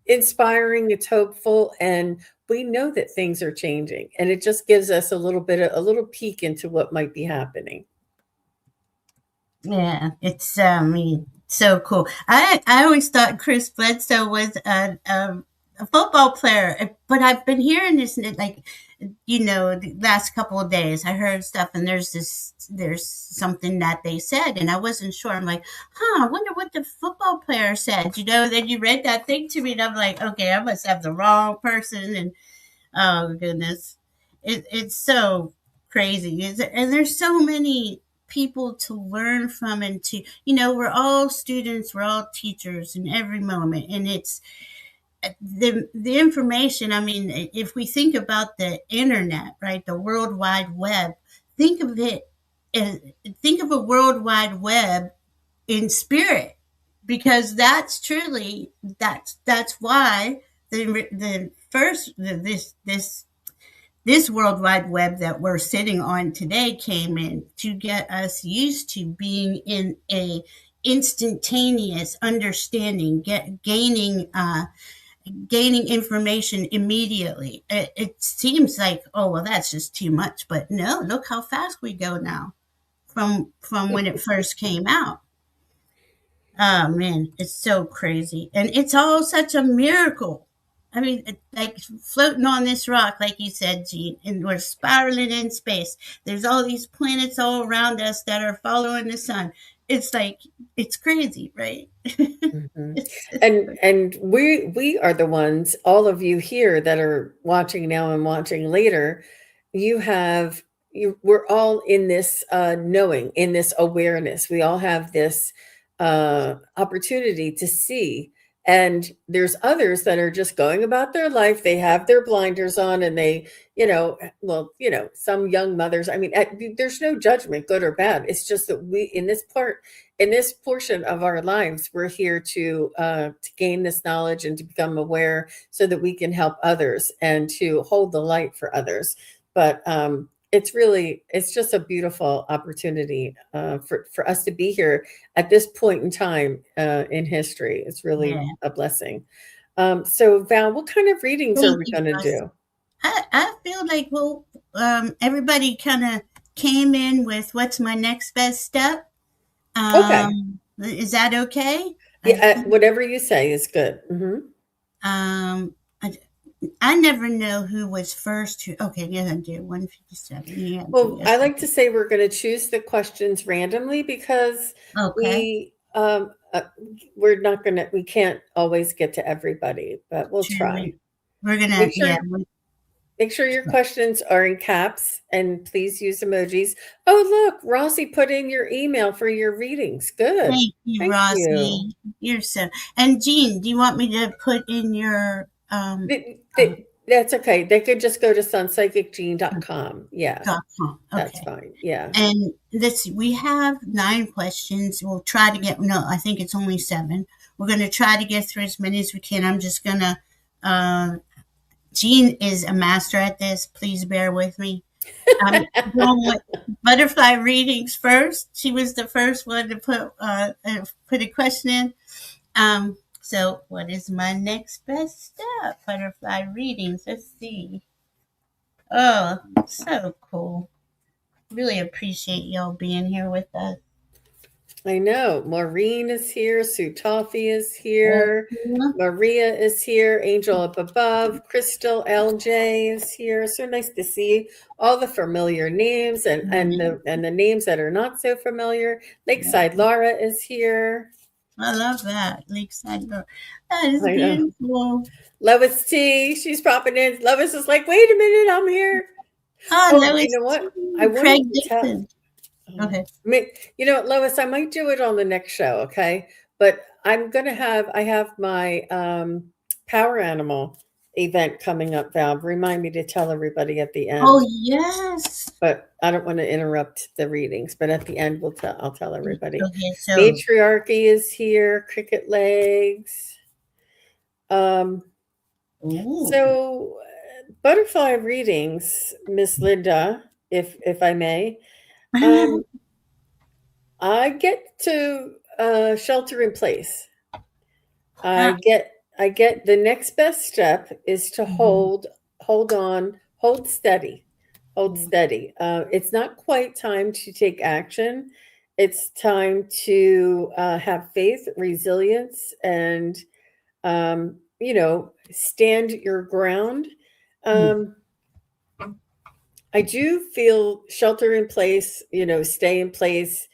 inspiring. It's hopeful, and we know that things are changing, and it just gives us a little peek into what might be happening. Yeah, it's I mean, so cool. I always thought Chris Bledsoe was a football player, but I've been hearing this like the last couple of days. I heard stuff, and there's something that they said, and I wasn't sure. I'm like, huh, I wonder what the football player said. Then you read that thing to me, and I'm like, okay, I must have the wrong person, and oh goodness, it's so crazy. And there's so many people to learn from, and we're all students, we're all teachers in every moment, and it's the information. I mean, if we think about the internet, right, the World Wide Web, think of it, as, think of a World Wide Web in spirit, because that's why the first this World Wide Web that we're sitting on today came in to get us used to being in a instantaneous understanding, gaining information immediately. It seems like, oh well, that's just too much, but no, look how fast we go now from when it first came out. Oh man, it's so crazy. And it's all such a miracle. I mean, like floating on this rock, like you said, Gene, and we're spiraling in space. There's all these planets all around us that are following the sun. It's like, it's crazy, right? Mhm. It's And we are the ones, all of you here that are watching now and watching later, you have we're all in this knowing, in this awareness. We all have this opportunity to see. And there's others that are just going about their life. They have their blinders on, and some young mothers, I mean, there's no judgment, good or bad. It's just that in this portion of our lives, we're here to gain this knowledge and to become aware, so that we can help others and to hold the light for others. But it's just a beautiful opportunity for us to be here at this point in time in history. It's really Yeah. a blessing. So Val, what kind of readings are Thank we you, going to Ross. do? I feel like, well, everybody kind of came in with what's my next best step. Okay. Is that okay? I Yeah, think. whatever you say is good. Um, I, I never know who was first. Who, okay, yeah, I do. 157. Yeah, Well, I yes, I like to do. say we're going to choose the questions randomly because Okay, we we're not going to we can't always get to everybody, but we'll true. try. We're gonna, Make yeah. sure make sure your questions are in caps and please use emojis. Oh, look, Rossi put in your email for your readings. Good. Thank you, Thank you. Rossi. You're so. And Jean, do you want me to put in your That's okay. They could just go to sunpsychicgene.com. Yeah, .com? that's Okay. fine. Yeah. And let's see, we have 9 questions. We'll try to get, no, I think it's only 7. We're going to try to get through as many as we can. I'm just going to, uh, Jean is a master at this. Please bear with me. I'm going with butterfly readings first. She was the first one to put a question in. So what is my next best step? Butterfly readings. Let's see. Oh, so cool. Really appreciate y'all being here with us. I know. Maureen is here. Sue Toffee is here. Mhm. Maria is here. Angel up above. Crystal LJ is here. So nice to see all the familiar names and the names that are not so familiar. Lakeside Laura is here. I love that. Lakeside Girl. That is I know. beautiful. Lois T, she's popping in. Lois is like, wait a minute, I'm here. Oh, Oh, you Lois know what? I too. wanted Craig to tell. Dixon. Okay. You know what, Lois, I might do it on the next show, okay? But I have my power animal event coming up, Val. Remind me to tell everybody at the Oh, end. yes. But I don't want to interrupt the readings. But at the end, I'll tell everybody. Okay, so, Matriarchy is here. Cricket legs. Um, ooh. so butterfly readings, Miss Linda, if I may. Um, I get to shelter in place. Ah, I get the next best step is to mhm, hold on, hold steady, hold mhm, steady. It's not quite time to take action. It's time to have faith, resilience, and stand your ground. mhm, Um, I do feel shelter in place, stay in place,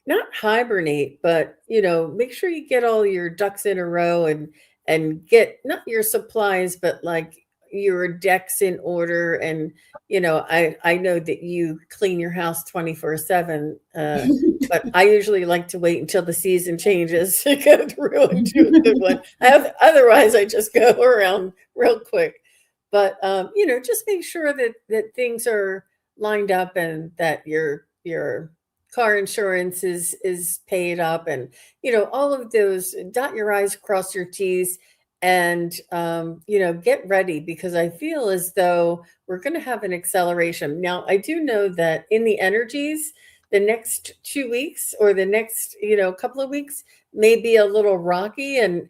not hibernate, but make sure you get all your ducks in a row and get not your supplies, but like your decks in order. And I know that you clean your house 24/7, but I usually like to wait until the season changes to go through and do a good one. Otherwise, I just go around real quick. But just make sure that things are lined up and that your car insurance is paid up, and all of those. Dot your i's, cross your t's, and get ready, because I feel as though we're going to have an acceleration. Now, I do know that in the energies, the next 2 weeks or the next couple of weeks may be a little rocky and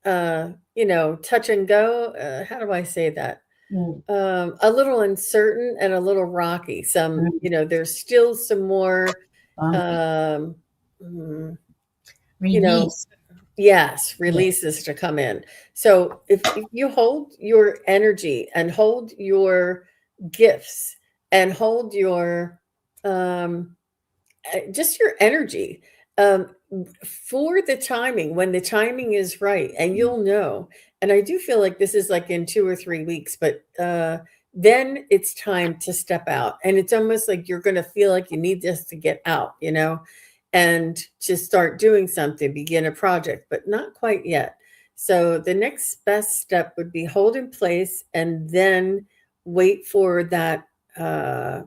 touch and go. How do I say that? mhm, A little uncertain and a little rocky. There's still some more, bumpy. um, mm, you know, Release. yes, Yeah. releases to come in. So if you hold your energy and hold your gifts and hold your um, just your energy, um, for the timing, when the timing is right, and you'll know. And I do feel like this is like in 2 or 3 weeks, but then it's time to step out, and it's almost like you're going to feel like you need this to get out, and to start doing something, begin a project, but not quite yet. So the next best step would be hold in place and then wait for uh,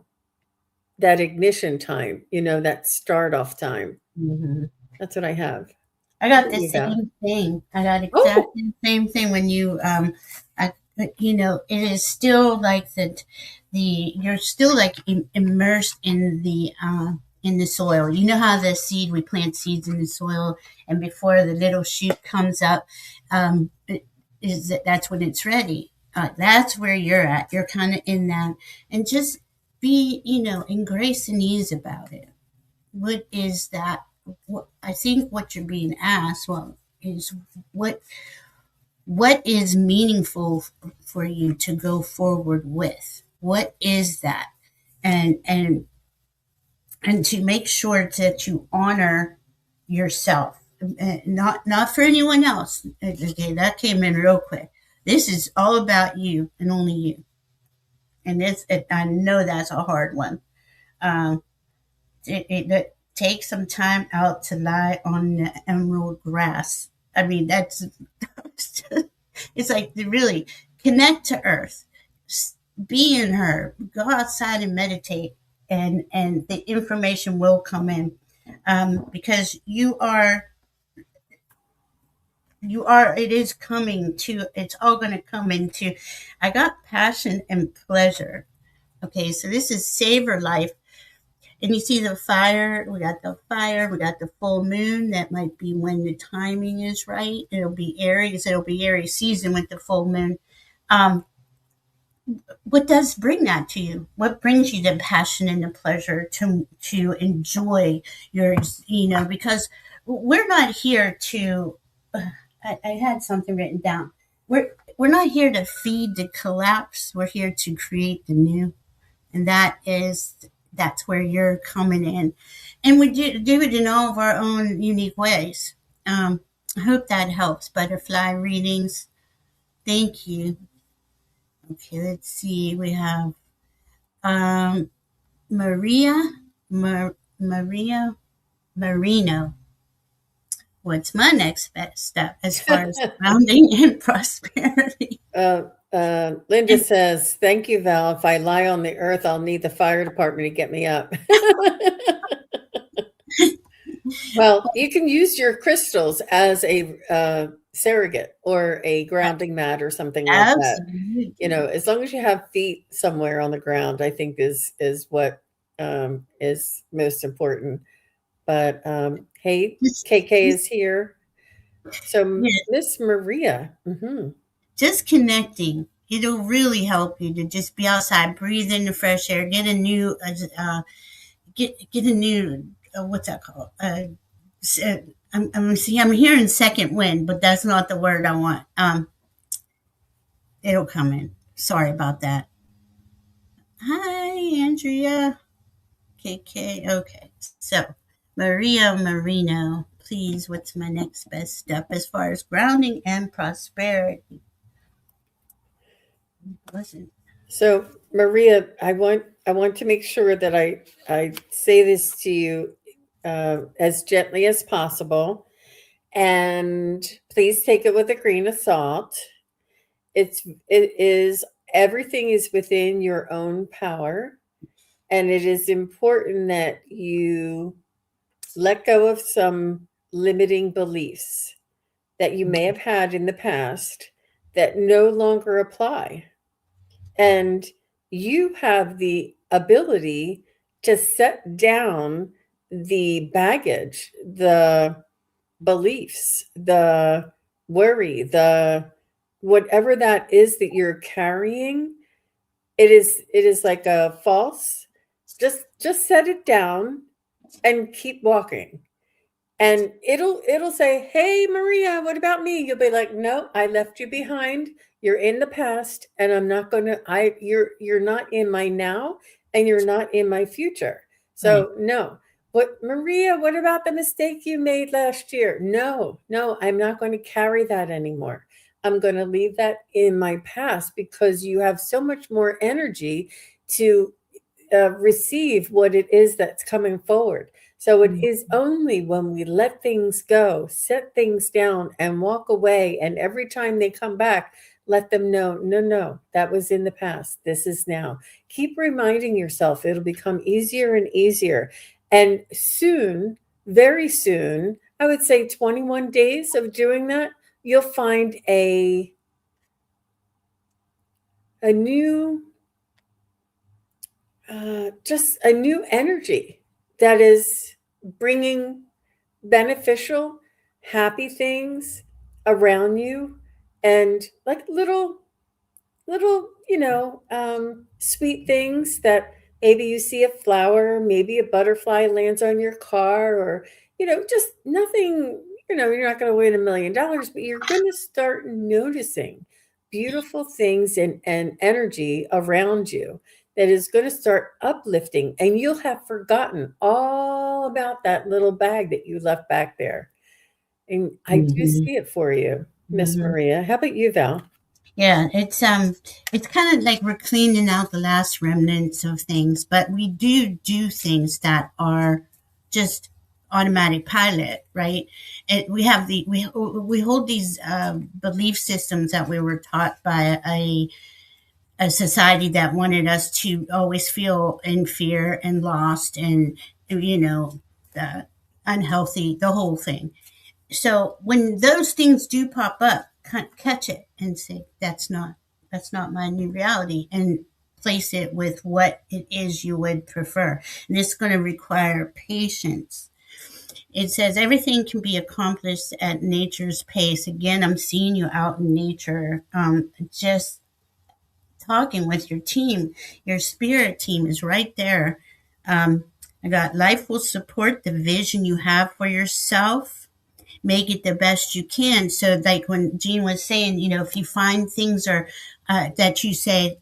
that ignition time, that start off time. Mhm. That's what I have. I What got do the you got? same thing. I got Oh, exactly the same thing when you it is still like the you're still like immersed in the soil. You know how the seed we plant seeds in the soil, and before the little shoot comes up, that's when it's ready. That's where you're at. You're kind of in that, and just be in grace and ease about it. What is that? What I think what you're being asked, well, is what what is meaningful for you to go forward with. What is that? And and and to make sure that you honor yourself, not for anyone else. Okay, that came in real quick. This is all about you and only you. And I know that's a hard one. um take some time out to lie on the emerald grass. I mean, that's it's like to really connect to earth, be in her, go outside and meditate, and the information will come in, because it is coming to, it's all going to come into. I got passion and pleasure. Okay, so this is savor life. And you see the fire, we got the full moon. That might be when the timing is right. It'll be Aries season with the full moon. Um, what does bring that to you? What brings you the passion and the pleasure to enjoy your, because we're not here to, I had something written down. We're not here to feed the collapse. We're here to create the new. And that's where you're coming in, and we do it in all of our own unique ways. I hope that helps. Butterfly readings, thank you. Okay, let's see, we have um, Maria Maria Marino. What's my next best step as far as grounding and prosperity? Linda And says, "Thank you, Val. If I lie on the earth, I'll need the fire department to get me up." Well, you can use your crystals as a surrogate or a grounding mat or something like that. absolutely. As long as you have feet somewhere on the ground, I think is what is most important. But hey, Just, KK just, is here. So yeah, Miss Maria, just connecting. It'll really help you to just be outside, breathe in the fresh air, get a new, what's that called? I'm hearing second wind, but that's not the word I want. It'll come in. Sorry about that. Hi, Andrea. KK. Okay, so Maria Marino. Please, what's my next best step as far as grounding and prosperity? Listen. so Maria, I want to make sure that I say this to you as gently as possible, and please take it with a grain of salt. It is everything is within your own power, and it is important that you let go of some limiting beliefs that you may have had in the past that no longer apply. And you have the ability to set down the baggage, the beliefs, the worry, the whatever that is that you're carrying. It is like a false. Just set it down and keep walking, and it'll say, "Hey Maria, what about me?" You'll be like, "No, I left you behind. You're in the past, and I'm not going to you're not in my now, and you're not in my future. Right. So no. What Maria, what about the mistake you made last year? No, no, I'm not going to carry that anymore. I'm going to leave that in my past because you have so much more energy to receive what it is that's coming forward. So it is only when we let things go, set things down, and walk away, and every time they come back, let them know, no, no, that was in the past. This is now. Keep reminding yourself, it'll become easier and easier. And soon, very soon, I would say 21 days of doing that, you'll find a new, just a new energy that is bringing beneficial, happy things around you, and like little, sweet things that maybe you see a flower, maybe a butterfly lands on your car, or, just nothing, you're not going to win $1 million, but you're going to start noticing beautiful things and energy around you that is going to start uplifting. And you'll have forgotten all about that little bag that you left back there. And I do Mhm, see it for you, Miss mhm. Maria. How about you, Val? Yeah, it's kind of like we're cleaning out the last remnants of things, but we do things that are just automatic pilot, right? And we have we hold these belief systems that we were taught by a society that wanted us to always feel in fear and lost and you know uh, unhealthy, the whole thing. So when those things do pop up, catch it and say that's not my new reality, and place it with what it is you would prefer. And it's going to require patience. It says everything can be accomplished at nature's pace. Again, I'm seeing you out in nature, just talking with your team. Your spirit team is right there. um, I got life will support the vision you have for yourself. Make it the best you can. So, like when Jean was saying, if you find things or that you say,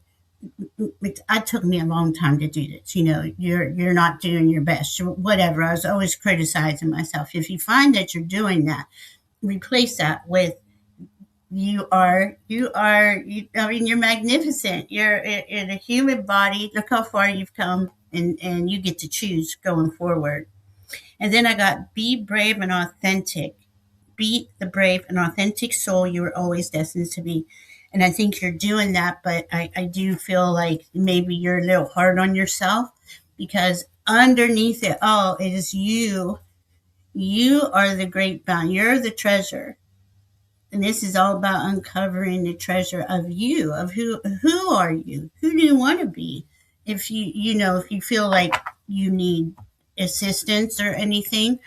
it took me a long time to do this. You're not doing your best, or whatever. I was always criticizing myself. If you find that you're doing that, replace that with I mean, you're magnificent. You're in a human body. Look how far you've come, and you get to choose going forward. And then I got be brave and authentic. Be the brave and authentic soul you were always destined to be. And I think you're doing that, but I do feel like maybe you're a little hard on yourself, because underneath it all, it is you. You are the grapevine. You're the treasure. And this is all about uncovering the treasure of you, of who are you? Who do you want to be? If you feel like you need assistance or anything,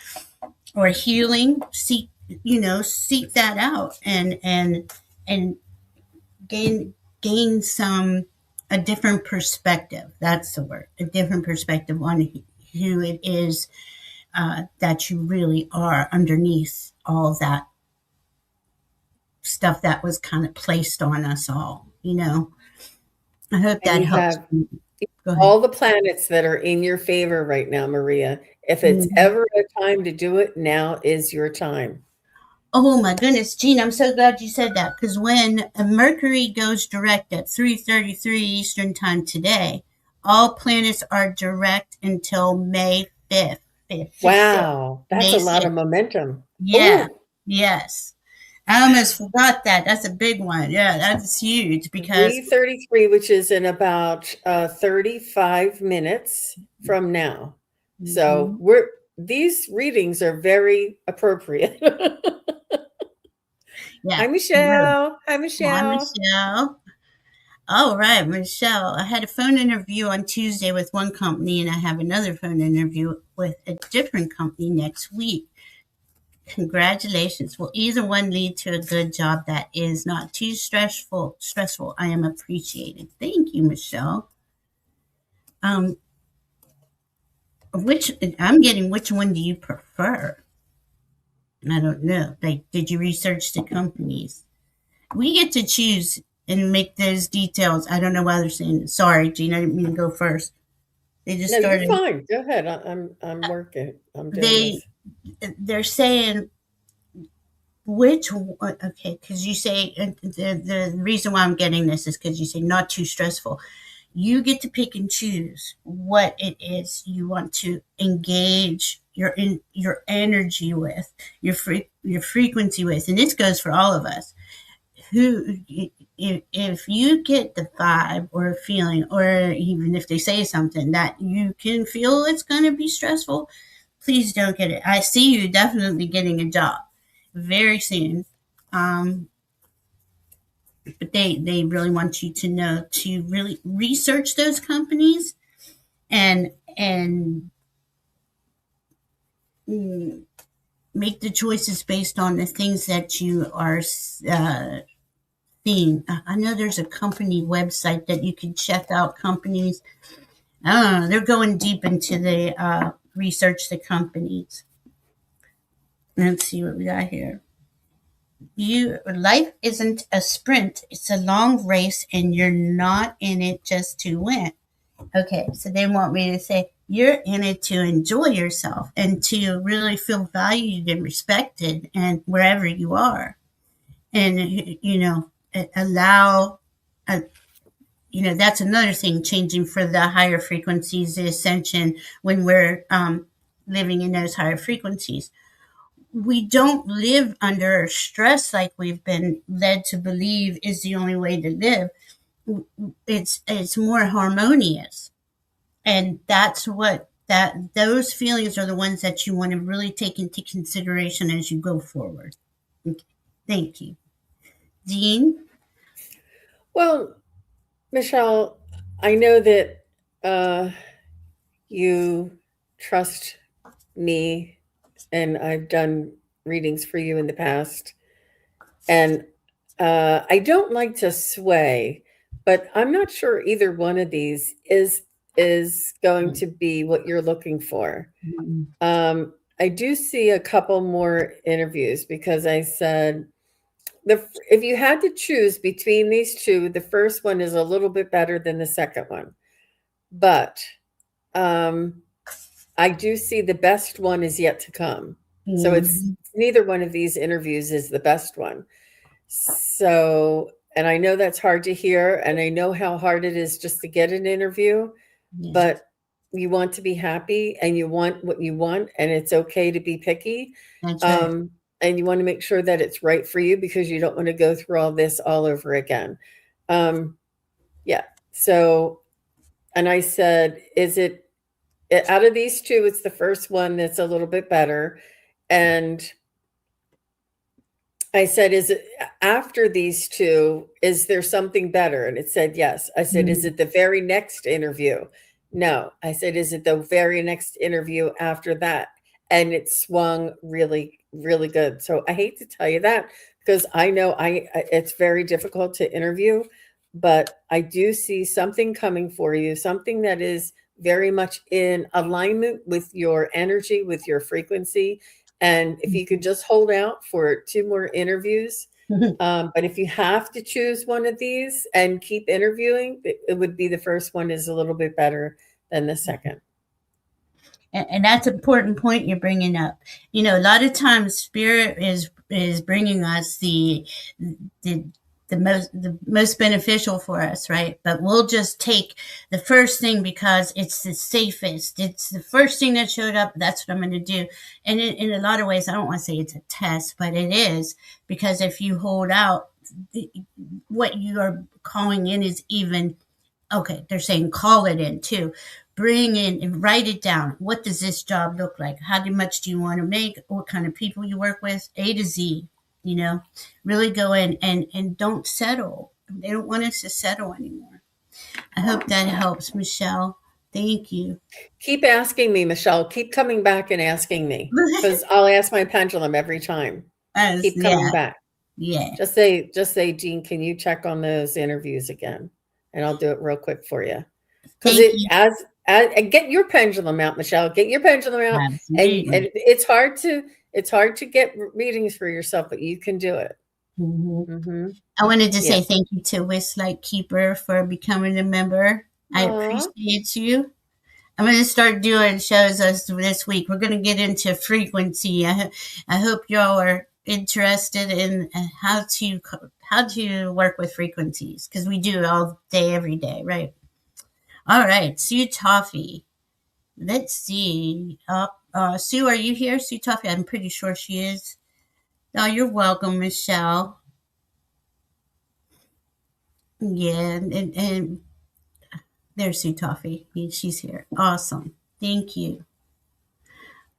or healing, seek that out, and gain some a different perspective. That's the word, a different perspective on who it is, that you really are underneath all that stuff that was kind of placed on us all. I hope And that you helps. have Go ahead. all the planets that are in your favor right now, Maria. If it's Mhm. ever a time to do it, now is your time. Oh my goodness, Gene, I'm so glad you said that, because when Mercury goes direct at 3:33 Eastern Time today, all planets are direct until May 5th, 5th, 6th, Wow, that's May a lot of 6th. momentum. Yeah, Oh, yes. I almost forgot that. That's a big one. Yeah, that's huge because 3:33, which is in about 35 minutes from now. So mhm, these readings are very appropriate. yeah, Hi, true. Michelle. Hi, Hi, Michelle. Michelle. All right, Michelle. I had a phone interview on Tuesday with one company, and I have another phone interview with a different company next week. Congratulations. Will either one lead to a good job that is not too stressful? I am appreciated. Thank you, Michelle. Um, which I'm getting, which one do you prefer? I don't know. Like, did you research the companies? We get to choose and make those details. I don't know why they're saying it. Sorry, Gene, I didn't mean to go first. They just No, you're started. fine. Go ahead. I'm working. I'm doing They this. they're saying which one, okay, because you say the reason why I'm getting this is because you say not too stressful. You get to pick and choose what it is you want to engage your energy with, your frequency with, and this goes for all of us. Who if you get the vibe or a feeling, or even if they say something that you can feel it's going to be stressful, please don't get it. I see you definitely getting a job very soon. um but they really want you to know to really research those companies and mm, make the choices based on the things that you are seeing. I know there's a company website that you can check out companies. I don't know. They're going deep into the research the companies. Let's see what we got here. Life isn't a sprint; it's a long race, and you're not in it just to win. Okay, so they want me to say you're in it to enjoy yourself and to really feel valued and respected, and wherever you are, and allow. Uh, that's another thing changing for the higher frequencies, the ascension when we're living in those higher frequencies. We don't live under stress like we've been led to believe is the only way to live. It's more harmonious, and that's what that those feelings are the ones that you want to really take into consideration as you go forward. Okay. Thank you, Dean. Well, Michelle, I know that you trust me, and I've done readings for you in the past. And I don't like to sway, but I'm not sure either one of these is going to be what you're looking for. I do see a couple more interviews because I said if you had to choose between these two, the first one is a little bit better than the second one. But I do see the best one is yet to come. So it's neither one of these interviews is the best one. So, and I know that's hard to hear, and I know how hard it is just to get an interview, but you want to be happy and you want what you want, and it's okay to be picky. That's right. And you want to make sure that it's right for you because you don't want to go through all this all over again. Yeah. So, and I said, is it out of these two, it's the first one that's a little bit better. And I said, is it after these two, is there something better? And it said, yes. I said, is it the very next interview? No. I said, is it the very next interview after that? And it swung really, really good. So I hate to tell you that because I know it's very difficult to interview, but I do see something coming for you, something that is very much in alignment with your energy, with your frequency. And if you could just hold out for 2 more interviews, but if you have to choose one of these and keep interviewing, it would be the first one is a little bit better than the second. And that's an important point you're bringing up. A lot of times spirit is bringing us the the most beneficial for us, right? But we'll just take the first thing because it's the safest. It's the first thing that showed up. That's what I'm going to do. And in a lot of ways, I don't want to say it's a test, but it is, because if you hold out, what you are calling in is even okay. They're saying call it in too. Bring in and write it down. What does this job look like? How much do you want to make? What kind of people you work with? A to Z. Really go in and don't settle. They don't want us to settle anymore. I hope that helps, Michelle. Thank you. Keep asking me, Michelle. Keep coming back and asking me because I'll ask my pendulum every time. Keep coming Yeah, back. yeah. Just say, Jean, can you check on those interviews again? And I'll do it real quick for you. Because Thank it you. as and get your pendulum out, Michelle. Get your pendulum out. And Absolutely. it's hard to get readings for yourself, but you can do it. Mhm. Mm-hmm. I wanted to say Yes. thank you to Wistlight Keeper for becoming a member. I Aw. appreciate you. I'm going to start doing shows this week. We're going to get into frequency. I hope y'all are interested in how to work with frequencies, because we do it all day, every day, right? All right, Sue Toffee. Let's see. Sue, are you here? Sue Toffee, I'm pretty sure she is. Oh, you're welcome, Michelle. Yeah, and there's Sue Toffee. She's here. Awesome. Thank you.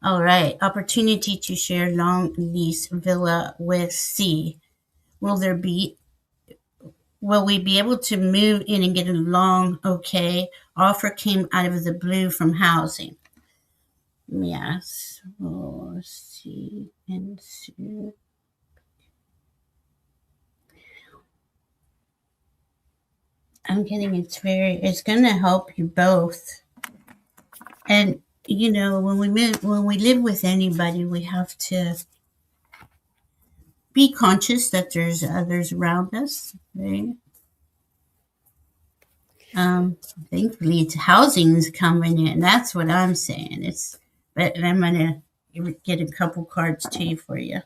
All right. Opportunity to share long lease villa with C. Will there be will we be able to move in and get along okay? Offer came out of the blue from housing. Yes. Oh, see and see. I'm getting it's going to help you both. And when we live with anybody, we have to be conscious that there's others around us, right? Thankfully, it's housing's coming in. That's what I'm saying. But I'm gonna get a couple cards to you for you.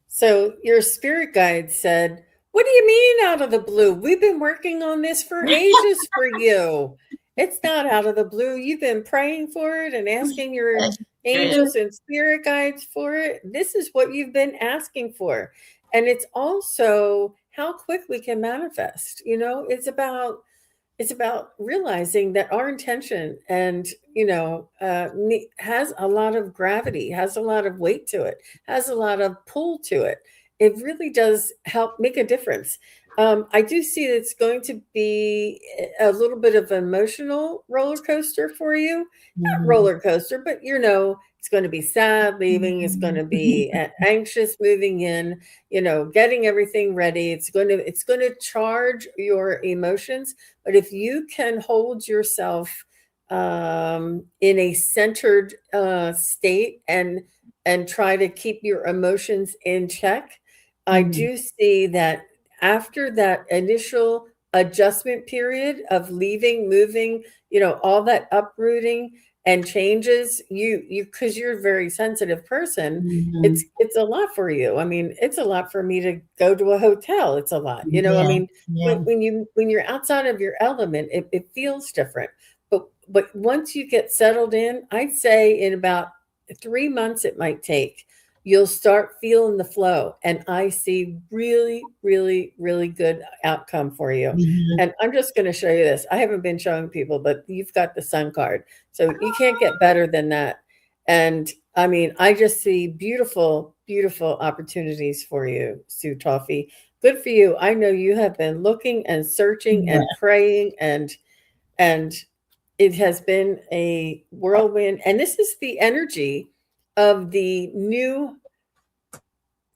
So your spirit guide said, "What do you mean out of the blue? We've been working on this for ages for you. It's not out of the blue. You've been praying for it and asking your That's true. angels and spirit guides for it. This is what you've been asking for. And it's also how quick we can manifest. It's about realizing that our intention and has a lot of gravity, has a lot of weight to it, has a lot of pull to it. It really does help make a difference. I do see that it's going to be a little bit of an emotional roller coaster for you. Not Mhm. roller coaster, but it's going to be sad leaving, it's going to be anxious moving in, getting everything ready. It's going to charge your emotions, but if you can hold yourself in a centered state and try to keep your emotions in check, I Mhm. do see that after that initial adjustment period of leaving, moving, all that uprooting and changes, you because you're a very sensitive person, Mhm. it's a lot for you. I mean, it's a lot for me to go to a hotel. It's a lot. I Yeah, mean, when, yeah. when you when you're outside of your element, it feels different. But once you get settled in, I'd say in about 3 months it might take, you'll start feeling the flow. And I see really, really, really good outcome for you. Mhm. And I'm just going to show you this. I haven't been showing people, but you've got the sun card. So you can't get better than that. And I mean, I just see beautiful, beautiful opportunities for you, Sue Toffee. Good for you. I know you have been looking and searching Yeah. and praying, and it has been a whirlwind. And this is the energy of the new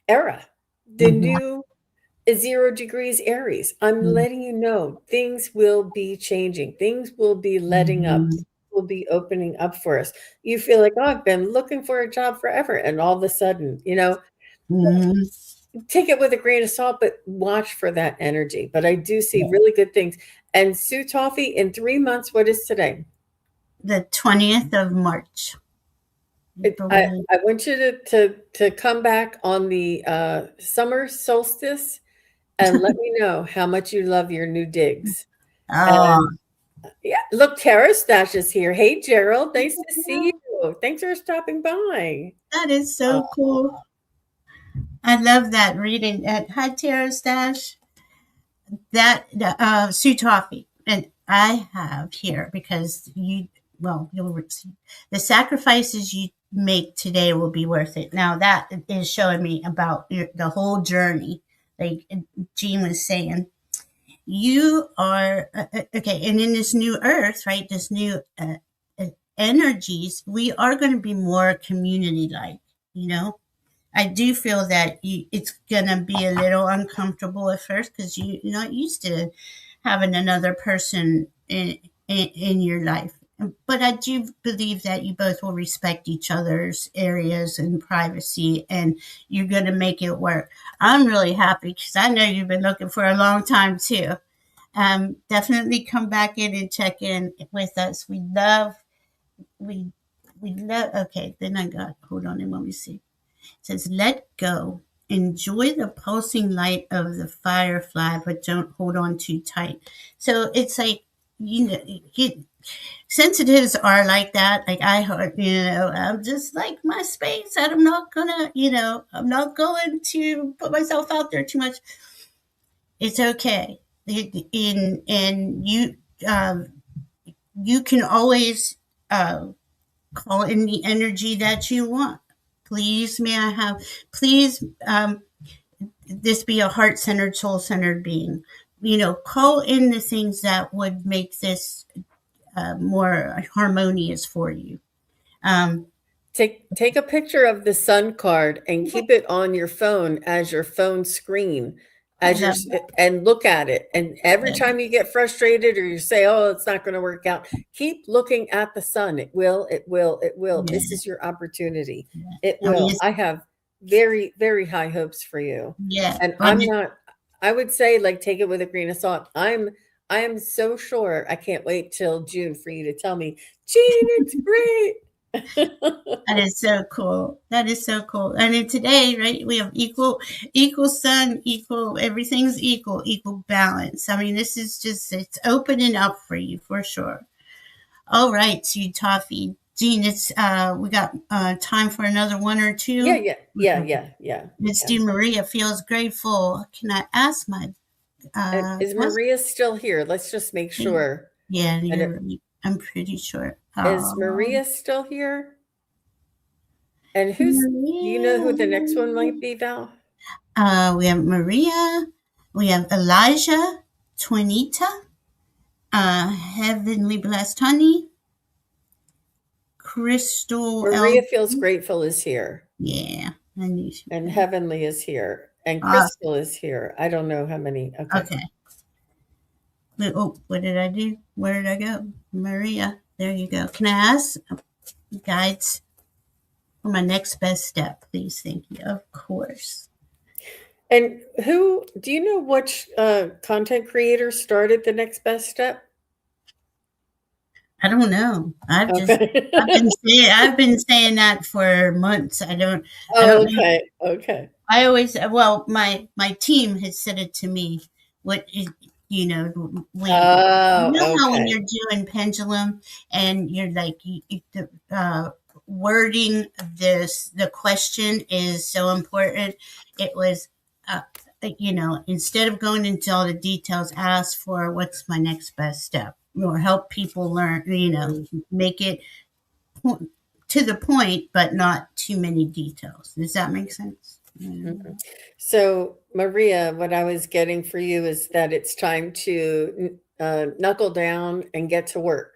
era, the Mhm. new 0 degrees Aries. I'm Mhm. letting you know things will be changing, things will be letting up, Mhm. things will be opening up for us. You feel like, oh, I've been looking for a job forever. And all of a sudden, Mhm. take it with a grain of salt, but watch for that energy. But I do see really good things. And Sue Toffee, in 3 months, what is today? The 20th of March, I believe. I want you to come back on the summer solstice and let me know how much you love your new digs. Oh, And yeah, look, Tara Stash is here. Hey, Gerald, nice to see you. Thanks for stopping by. that is Uh, so cool. I love that reading at High Terror Stash. That Sue Toffee, and I have here because you'll receive the sacrifices you make today will be worth it. Now that is showing me about the whole journey, like Jean was saying. You are okay, and in this new earth, right? This new energies, we are going to be more community like, you know. I do feel that it's gonna be a little uncomfortable at first because you're not used to having another person in your life. But I do believe that you both will respect each other's areas and privacy, and you're gonna make it work. I'm really happy because I know you've been looking for a long time too. Definitely come back in and check in with us. We we love. Okay, then I got. Hold on, and let me see. Says, let go. Enjoy the pulsing light of the firefly, but don't hold on too tight. So it's like, you, sensitives are like that. Like I heard, I'm just like my space. And I'm not gonna, I'm not going to put myself out there too much. It's okay. And um, you can always call in the energy that you want. Please, may I have, please, this be a heart centered, soul centered being. call in the things that would make this more harmonious for you. Um, Take a picture of the sun card and keep it on your phone as your phone screen as your that, and look at it. And every that, time you get frustrated or you say, "Oh, it's not going to work out," keep looking at the sun. It will, it will, it will. yeah, This is your opportunity. yeah. It I mean, will. I have very, very high hopes for you. yeah. And Well, I'm not I would say like take it with a grain of salt. I am so sure I can't wait till June for you to tell me, "Gene, it's great." that is so cool. That is so cool. And then today, right, we have equal sun, equal, everything's equal balance. I mean, this is just, it's opening up for you for sure. All right, Sweet Toffee. Jean, we got time for another one or Yeah, two. yeah, yeah, yeah, yeah, Miss yeah. Di Maria feels grateful. Can I ask my Is what's Maria still here? Let's just make sure. yeah, And you're right. I'm pretty sure. is Maria still here? And do you know Maria. who the next one might be, Val? We have Maria. We have Elijah, Twinita, Heavenly Blessed Honey, Crystal L. Maria feels grateful is here, Yeah, I knew she and would. Heavenly is here, and Ah, Crystal is here. I don't know how many. Okay. okay. Oh, what did I do? Where did I go? Maria. There you go. Can I ask guides for my next best step, please? Thank you. Of course. And who do you know which content creator started the next best step? I don't know. Okay. I've been saying that for months. I Oh, don't know. okay. Okay. I always, well, my team has said it to me. What is, when Oh, how when okay. you're doing pendulum and you're like wording the question is so important. It was, uh, instead of going into all the details, ask for what's my next best step, or help people learn. Make it to the point, but not too many details. Does that make sense? Mhm. So, Maria, what I was getting for you is that it's time to knuckle down and get to work.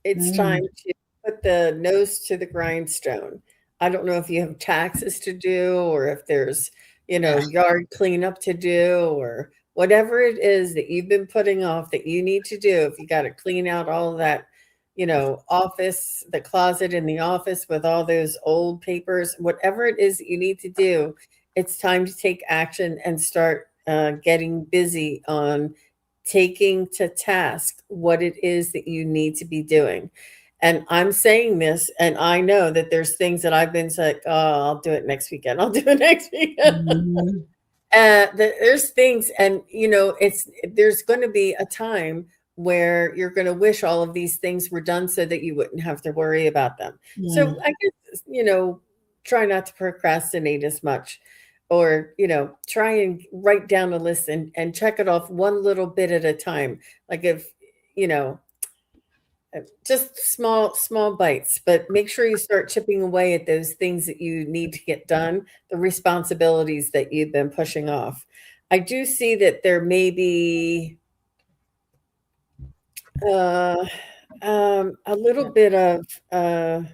It's time Mm, to put the nose to the grindstone. I don't know if you have taxes to do or if there's, yeah. yard cleanup to do or whatever it is that you've been putting off that you need to do. If you got to clean out all of that, office, the closet in the office with all those old papers, whatever it is that you need to do, it's time to take action and start getting busy on taking to task what it is that you need to be doing. And I'm saying this, and I know that there's things that I've been like, oh, I'll do it next weekend. I'll do it next weekend. Mhm. There's things, and there's going to be a time where you're going to wish all of these things were done so that you wouldn't have to worry about them. Yeah. So I guess, try not to procrastinate as much, or try and write down a list and check it off one little bit at a time. Like if you know just small bites, but make sure you start chipping away at those things that you need to get done, the responsibilities that you've been pushing off. I do see that there may be uh, a little bit of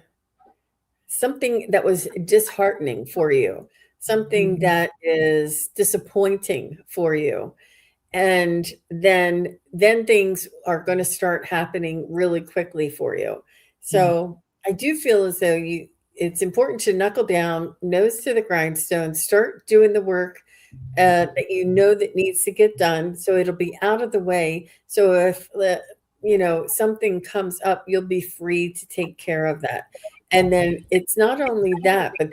something that was disheartening for you, something Mhm. that is disappointing for you, and then things are going to start happening really quickly for you. Yeah. So I do feel as though it's important to knuckle down, nose to the grindstone, start doing the work that that needs to get done, so it'll be out of the way. So if something comes up, you'll be free to take care of that. And then it's not only that, but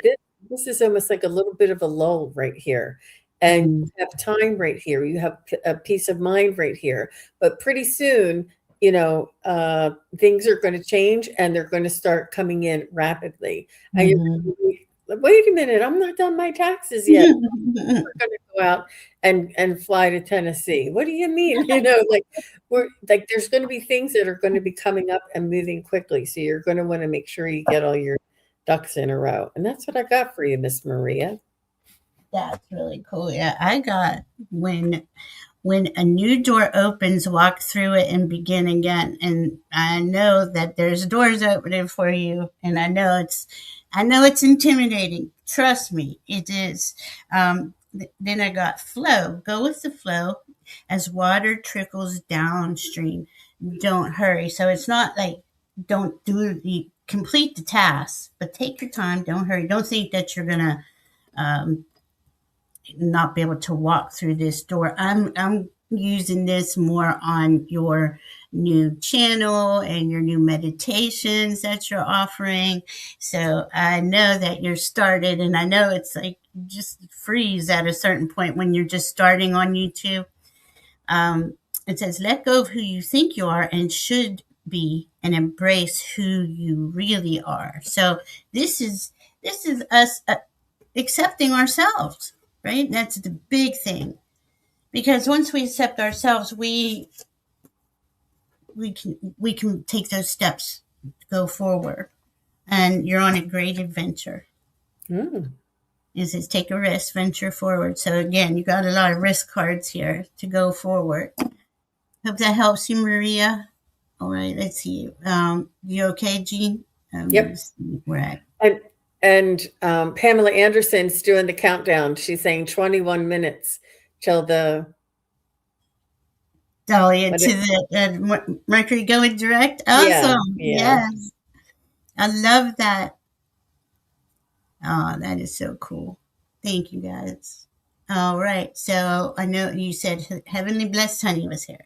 this is almost like a little bit of a lull right here. And Mm, you have time right here. You have a peace of mind right here. But pretty soon, things are going to change and they're going to start coming in rapidly. And you're mhm. going to be, wait a minute, I'm not done my taxes yet. We're going to go out and fly to Tennessee. What do you mean? Like we're like there's going to be things that are going to be coming up and moving quickly. So you're going to want to make sure you get all your ducks in a row. And that's what I got for you, Miss Maria. That's really cool. Yeah, I got when when a new door opens, walk through it and begin again. And I know that there's doors opening for you, and I know it's intimidating. Trust me, it is. Then I got flow. Go with the flow as water trickles downstream. Don't hurry. So it's not like don't do the complete the task, but take your time. Don't hurry. Don't think that you're gonna um, not be able to walk through this door. I'm using this more on your new channel and your new meditations that you're offering. So I know that you're started, and I know it's like you just freeze at a certain point when you're just starting on YouTube. Um, it says, let go of who you think you are and should be, and embrace who you really are. So this is us accepting ourselves, right? That's the big thing. Because once we accept ourselves, we can take those steps to go forward, and you're on a great adventure. Mm. It says take a risk, venture forward. So again, you got a lot of risk cards here to go forward. Hope that helps you, Maria. All right, let's see. You okay, Jean? Yep. We're at And Pamela Anderson's doing the countdown. She's saying 21 minutes till the Dahlia what to it, the Mercury going direct. yeah, Awesome. yeah. Yes. I love that. Oh, that is so cool. Thank you, guys. All right. So I know you said Heavenly Blessed Honey was here.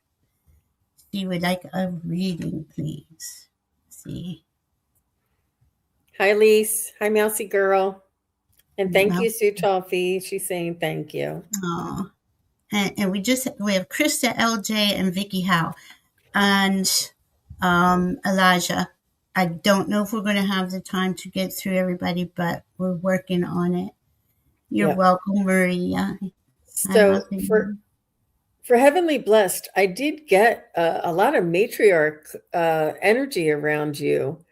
She would like a reading, please. Let's see. Hi, Lise. Hi, Mousy Girl. And thank Well, you, Sue Toffee. She's saying thank you. oh. And we have Krista, LJ, and Vicky Howe. And Elijah. I don't know if we're going to have the time to get through everybody, but we're working on it. You're Yeah. welcome, Maria. So for Heavenly Blessed, I did get a lot of matriarch energy around you,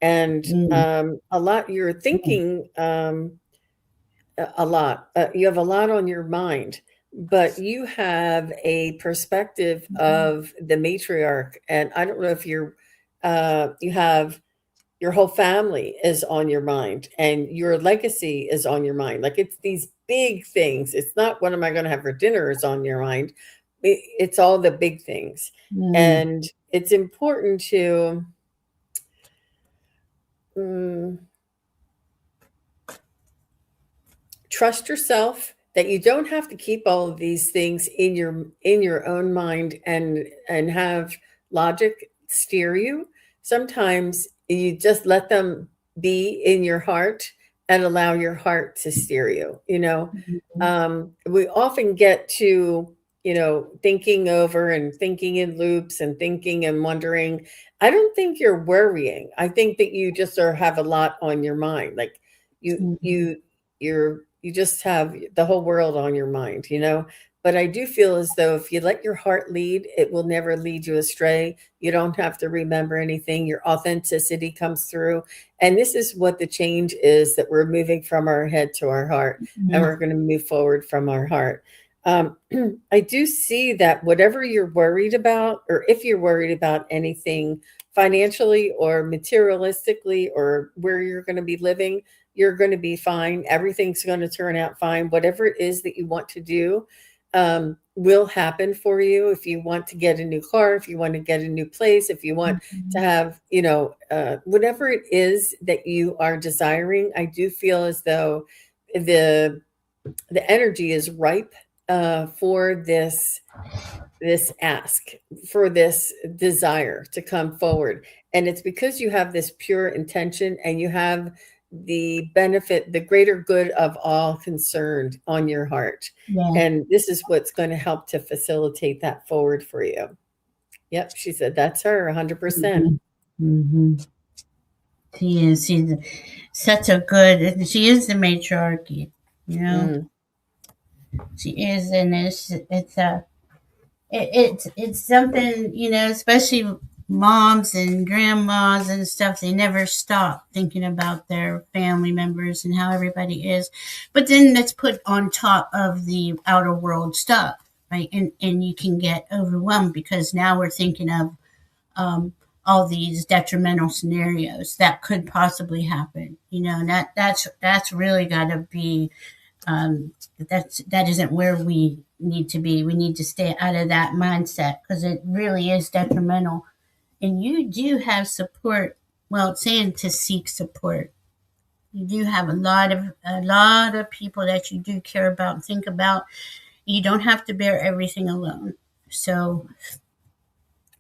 and a lot. You're thinking a lot. You have a lot on your mind, but you have a perspective of the matriarch, and I don't know if you have your whole family is on your mind and your legacy is on your mind. Like it's these big things. It's not what am I going to have for dinner is on your mind. It's all the big things. And it's important to trust yourself that you don't have to keep all of these things in your own mind and have logic steer you. Sometimes you just let them be in your heart and allow your heart to steer you. We often get to thinking over and thinking in loops and thinking and wondering. I don't think you're worrying. I think that you just have a lot on your mind. Like you just have the whole world on your mind, but I do feel as though if you let your heart lead, it will never lead you astray. You don't have to remember anything. Your authenticity comes through. And this is what the change is, that we're moving from our head to our heart, and we're going to move forward from our heart. I do see that whatever you're worried about, or if you're worried about anything financially or materialistically or where you're going to be living, you're going to be fine. Everything's going to turn out fine. Whatever it is that you want to do will happen for you. If you want to get a new car, if you want to get a new place, if you want to have, whatever it is that you are desiring, I do feel as though the energy is ripe for this ask, for this desire to come forward. And it's because you have this pure intention and you have the benefit, the greater good of all concerned on your heart. Yeah. And this is what's going to help to facilitate that forward for you. Yep. She said, that's her 100%. Mm-hmm. She's such a good, she is the matriarchy, she is. And it's something, especially moms and grandmas and stuff, they never stop thinking about their family members and how everybody is. But then that's put on top of the outer world stuff, right? And you can get overwhelmed because now we're thinking of um, all these detrimental scenarios that could possibly happen. And that's really got to be that isn't where we need to be. We need to stay out of that mindset because it really is detrimental. And you do have support. Well, it's saying to seek support. You do have a lot of people that you do care about and think about. You don't have to bear everything alone. So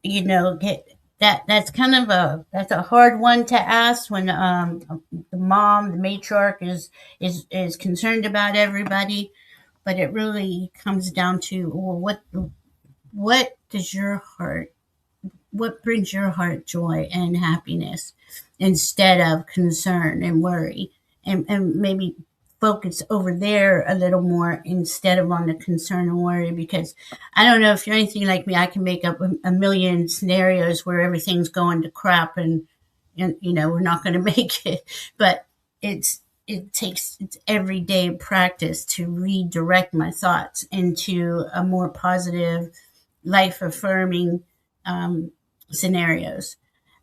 get that's kind of a hard one to ask when the mom, the matriarch is concerned about everybody, but it really comes down to, well, what does your heart, what brings your heart joy and happiness instead of concern and worry, and maybe focus over there a little more instead of on the concern and worry. Because I don't know if you're anything like me, I can make up a million scenarios where everything's going to crap, and we're not going to make it. But it's everyday practice to redirect my thoughts into a more positive, life affirming scenarios.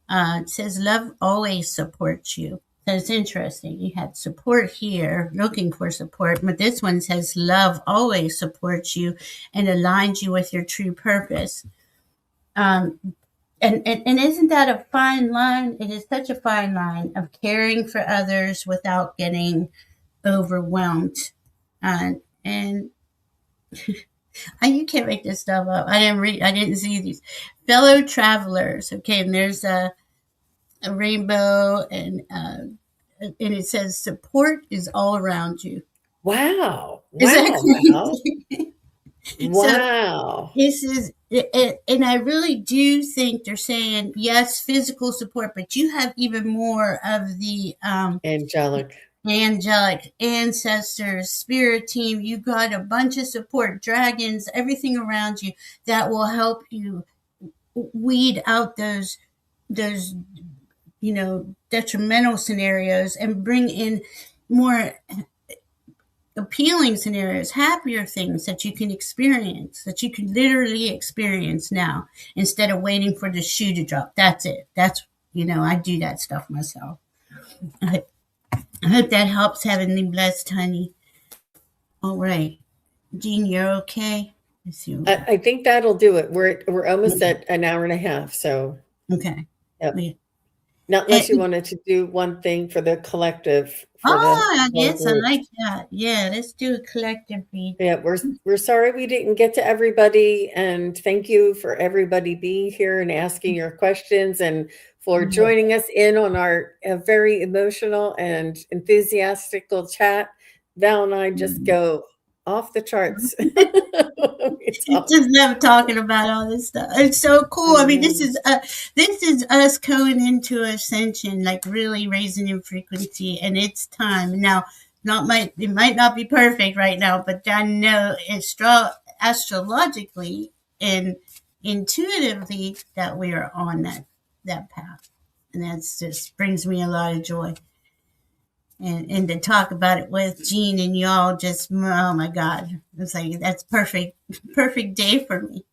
It says love always supports you. So it's interesting. You had support here, looking for support, but this one says love always supports you and aligns you with your true purpose. Um, and isn't that a fine line? It is such a fine line of caring for others without getting overwhelmed. And you can't make this stuff up. I didn't see these fellow travelers. Okay, and there's a rainbow, and it says support is all around you. Wow. Is that Wow, Val. crazy? So Wow. this is and I really do think they're saying yes, physical support, but you have even more of the Angelic. angelic ancestors, spirit team. You got a bunch of support, dragons, everything around you that will help you weed out those detrimental scenarios and bring in more appealing scenarios, happier things that you can experience, that you can literally experience now instead of waiting for the shoe to drop. That's it. I do that stuff myself. I, I hope that helps. Heavenly blessed, honey. All right. Jean, you're okay? Let's see what we got. I think that'll do it. We're almost at an hour and a half. So, Okay. yep. We, Not unless you and, wanted to do one thing for the collective, for the oh, whole yes, I group. like that. Yeah, let's do a collective read. Yeah, we're sorry we didn't get to everybody, and thank you for everybody being here and asking your questions and for Yeah. joining us in on our very emotional and enthusiastical chat. Val and I just go off the charts. We talk. Just love talking about all this stuff. It's so I cool. I mean, know. this is us going into ascension, like really raising in frequency, and it's time now. Not might It might not be perfect right now, but I know astrologically and intuitively that we are on that path, and that's just brings me a lot of joy. And to talk about it with Jean and y'all, just oh my God, it's like that's perfect day for me.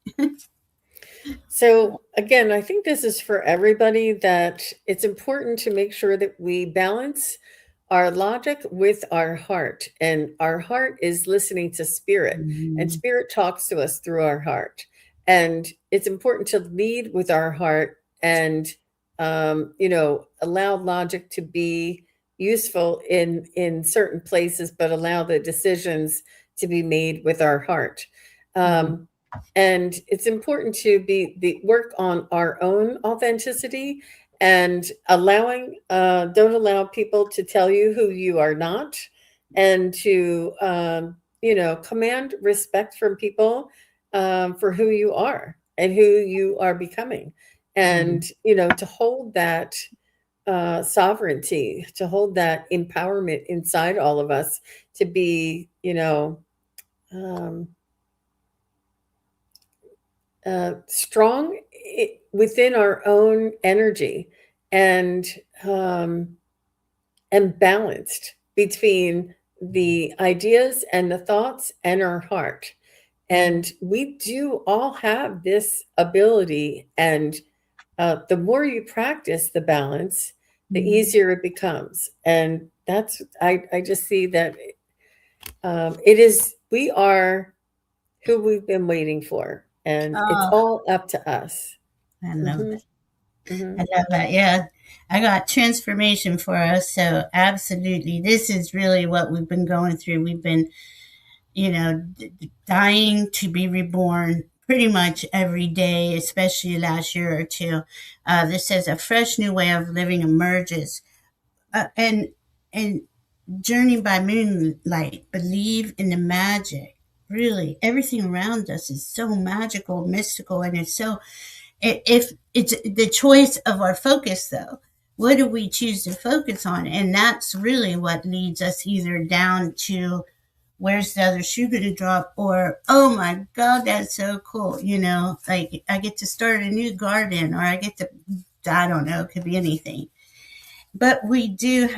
So again, I think this is for everybody, that it's important to make sure that we balance our logic with our heart. And our heart is listening to spirit, and Mhm. spirit talks to us through our heart. And it's important to lead with our heart and allow logic to be useful in certain places, but allow the decisions to be made with our heart. Mhm. Um, and it's important to be the work on our own authenticity, and allowing don't allow people to tell you who you are not, and to command respect from people for who you are and who you are becoming, and Mhm. to hold that sovereignty, to hold that empowerment inside all of us, to be um, strong within our own energy, and um, and balanced between the ideas and the thoughts and our heart. And we do all have this ability. And the more you practice the balance, the Mhm. easier it becomes. And I just see that it is, we are who we've been waiting for. And it's Oh, all up to us. I love Hmm. it. Hmm. I love that. Yeah. I got transformation for us. So, absolutely. This is really what we've been going through. We've been, dying to be reborn pretty much every day, especially last year or two. This says a fresh new way of living emerges. And journey by moonlight, believe in the magic. Really, everything around us is so magical, mystical, and it's so, if it's the choice of our focus, though, what do we choose to focus on? And that's really what leads us either down to where's the other shoe going to drop, or oh my god, that's so cool, like I get to start a new garden, or I get to, I don't know, it could be anything. But we do,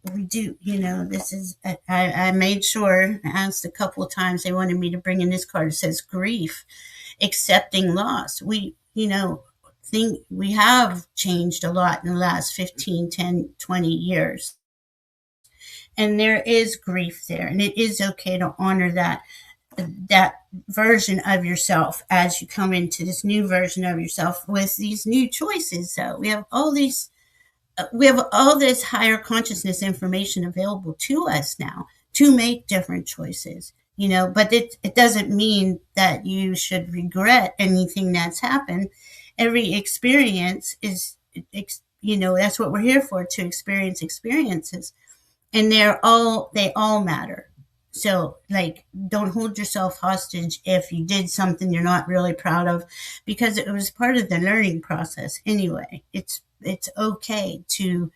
this is, I made sure, asked a couple of times, they wanted me to bring in this card. It says grief, accepting loss. Think we have changed a lot in the last 15, 10, 20 years. And there is grief there. And it is okay to honor that version of yourself as you come into this new version of yourself with these new choices. So we have all this higher consciousness information available to us now to make different choices, but it doesn't mean that you should regret anything that's happened. Every experience is, that's what we're here for, to experience experiences, and they all matter. So, like, don't hold yourself hostage if you did something you're not really proud of, because it was part of the learning process anyway. It's okay to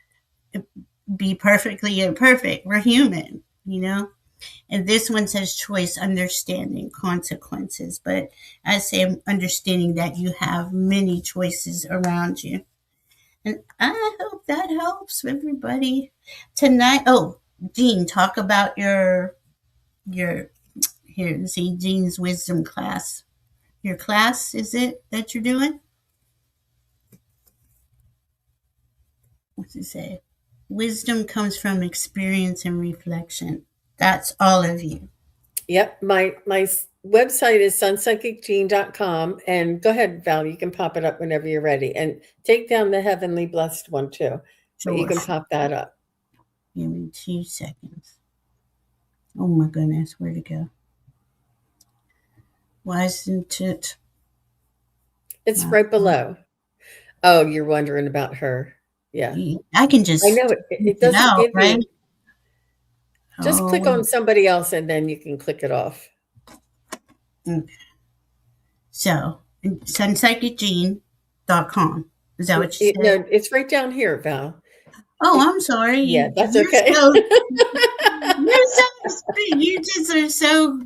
be perfectly imperfect. We're human. And this one says choice, understanding consequences. But I say understanding that you have many choices around you. And I hope that helps everybody tonight. Oh, Jean, talk about your here. See Jean's wisdom class. Your class, is it that you're doing? What's it say? Wisdom comes from experience and reflection. That's all of you. Yep. My website is sunpsychicgene.com. And go ahead, Val, you can pop it up whenever you're ready. And take down the heavenly blessed one too. But you Sure. can pop that up. Give me 2 seconds. Oh my goodness, where'd it go? Why isn't it? It's right below. Oh, you're wondering about her. Yeah. I can I just know print it it doesn't out, give right? you, just click Oh, on somebody else and then you can click it off. okay. So, sunpsychicgene.com. Is that what you said? No, it's right down here, Val. Oh, It, I'm sorry. yeah, that's You're okay. so sweet. You just are so.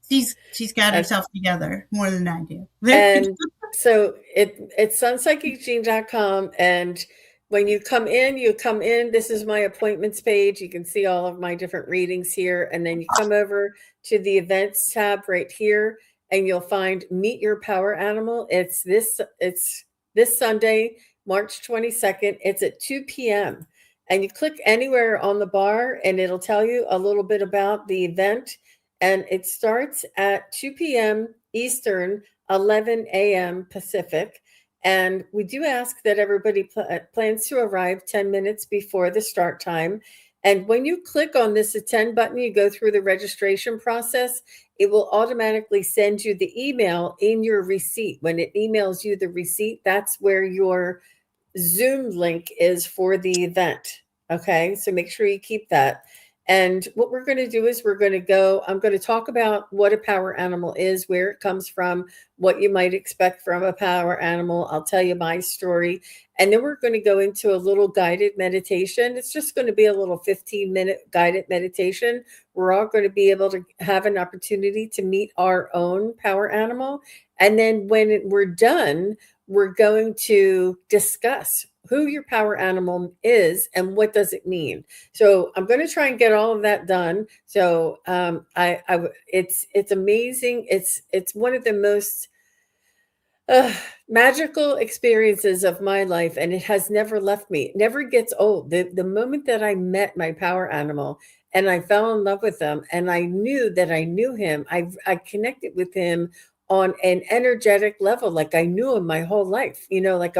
She's got Uh, herself together more than I do. and so it's sunpsychicgene.com. And when you come in, this is my appointments page. You can see all of my different readings here. And then you come over to the events tab right here, and you'll find Meet Your Power Animal. It's this Sunday, March 22nd. It's at 2 p.m. And you click anywhere on the bar and it'll tell you a little bit about the event. And it starts at 2 p.m. Eastern, 11 a.m. Pacific. And we do ask that everybody plans to arrive 10 minutes before the start time. And when you click on this attend button, you go through the registration process. It will automatically send you the email in your receipt. When it emails you the receipt, that's where your Zoom link is for the event. Okay, so make sure you keep that. And what we're going to do is I'm going to talk about what a power animal is, where it comes from, what you might expect from a power animal. I'll tell you my story. And then we're going to go into a little guided meditation. It's just going to be a little 15-minute guided meditation. We're all going to be able to have an opportunity to meet our own power animal. And then when we're done, we're going to discuss who your power animal is and what does it mean. So I'm going to try and get all of that done. So it's amazing. It's one of the most uh, magical experiences of my life, and it has never left me. It never gets old. The moment that I met my power animal and I fell in love with him, and I knew that I knew him, I connected with him on an energetic level, like I knew him my whole life. Like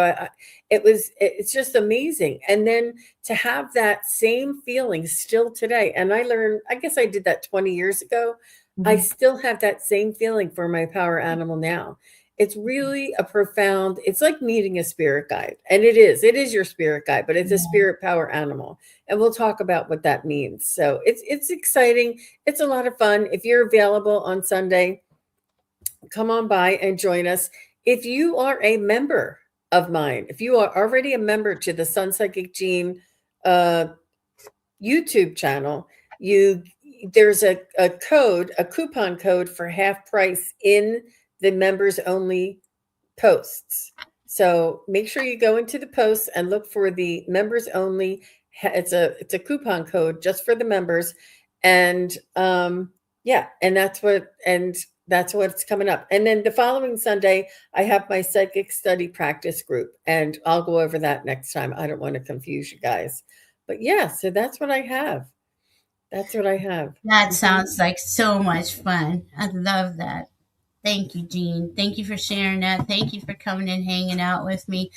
it's just amazing. And then to have that same feeling still today, and I learned, I guess I did that 20 years ago. I Mhm. still have that same feeling for my power animal now. It's really a profound, it's like meeting a spirit guide. And it is your spirit guide, but it's a Yeah, spirit power animal. And we'll talk about what that means. So it's exciting. It's a lot of fun. If you're available on Sunday, come on by and join us. If you are a member of mine, if you are already a member to the Sun Psychic Gene uh, YouTube channel, you there's a code, a coupon code for half price in the members only posts. So make sure you go into the posts and look for the members only. It's a coupon code just for the members, and yeah, and that's what's coming up. And then the following Sunday, I have my psychic study practice group, and I'll go over that next time. I don't want to confuse you guys, but yeah, so that's what I have. That's what I have. that Mhm. sounds like so much fun. I love that. Thank you, Jean. Thank you for sharing that. Thank you for coming and hanging out with me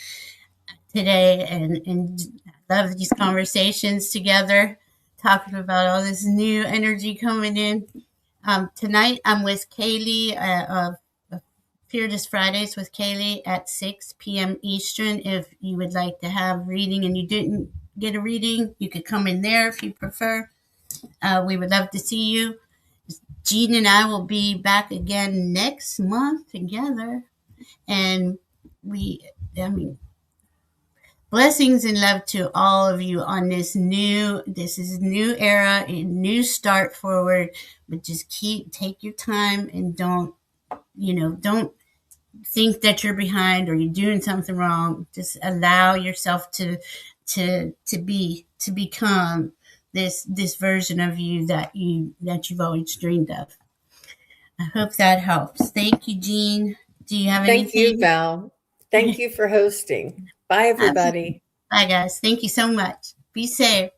today. And I love these conversations together, talking about all this new energy coming in. Tonight, I'm with Kaylee of Fearless Fridays with Kaylee at 6 p.m. Eastern. If you would like to have reading and you didn't get a reading, you could come in there if you prefer. We would love to see you. Jean and I will be back again next month together. And we, I mean, blessings and love to all of you on this is new era, a new start forward. But just take your time and don't think that you're behind or you're doing something wrong. Just allow yourself to become this version of you that you've always dreamed of. I hope that helps. Thank you, Jean. Do you have Thank you, anything? Val. Thank you for hosting. Bye, Absolutely. everybody. Bye, guys. Thank you so much. Be safe.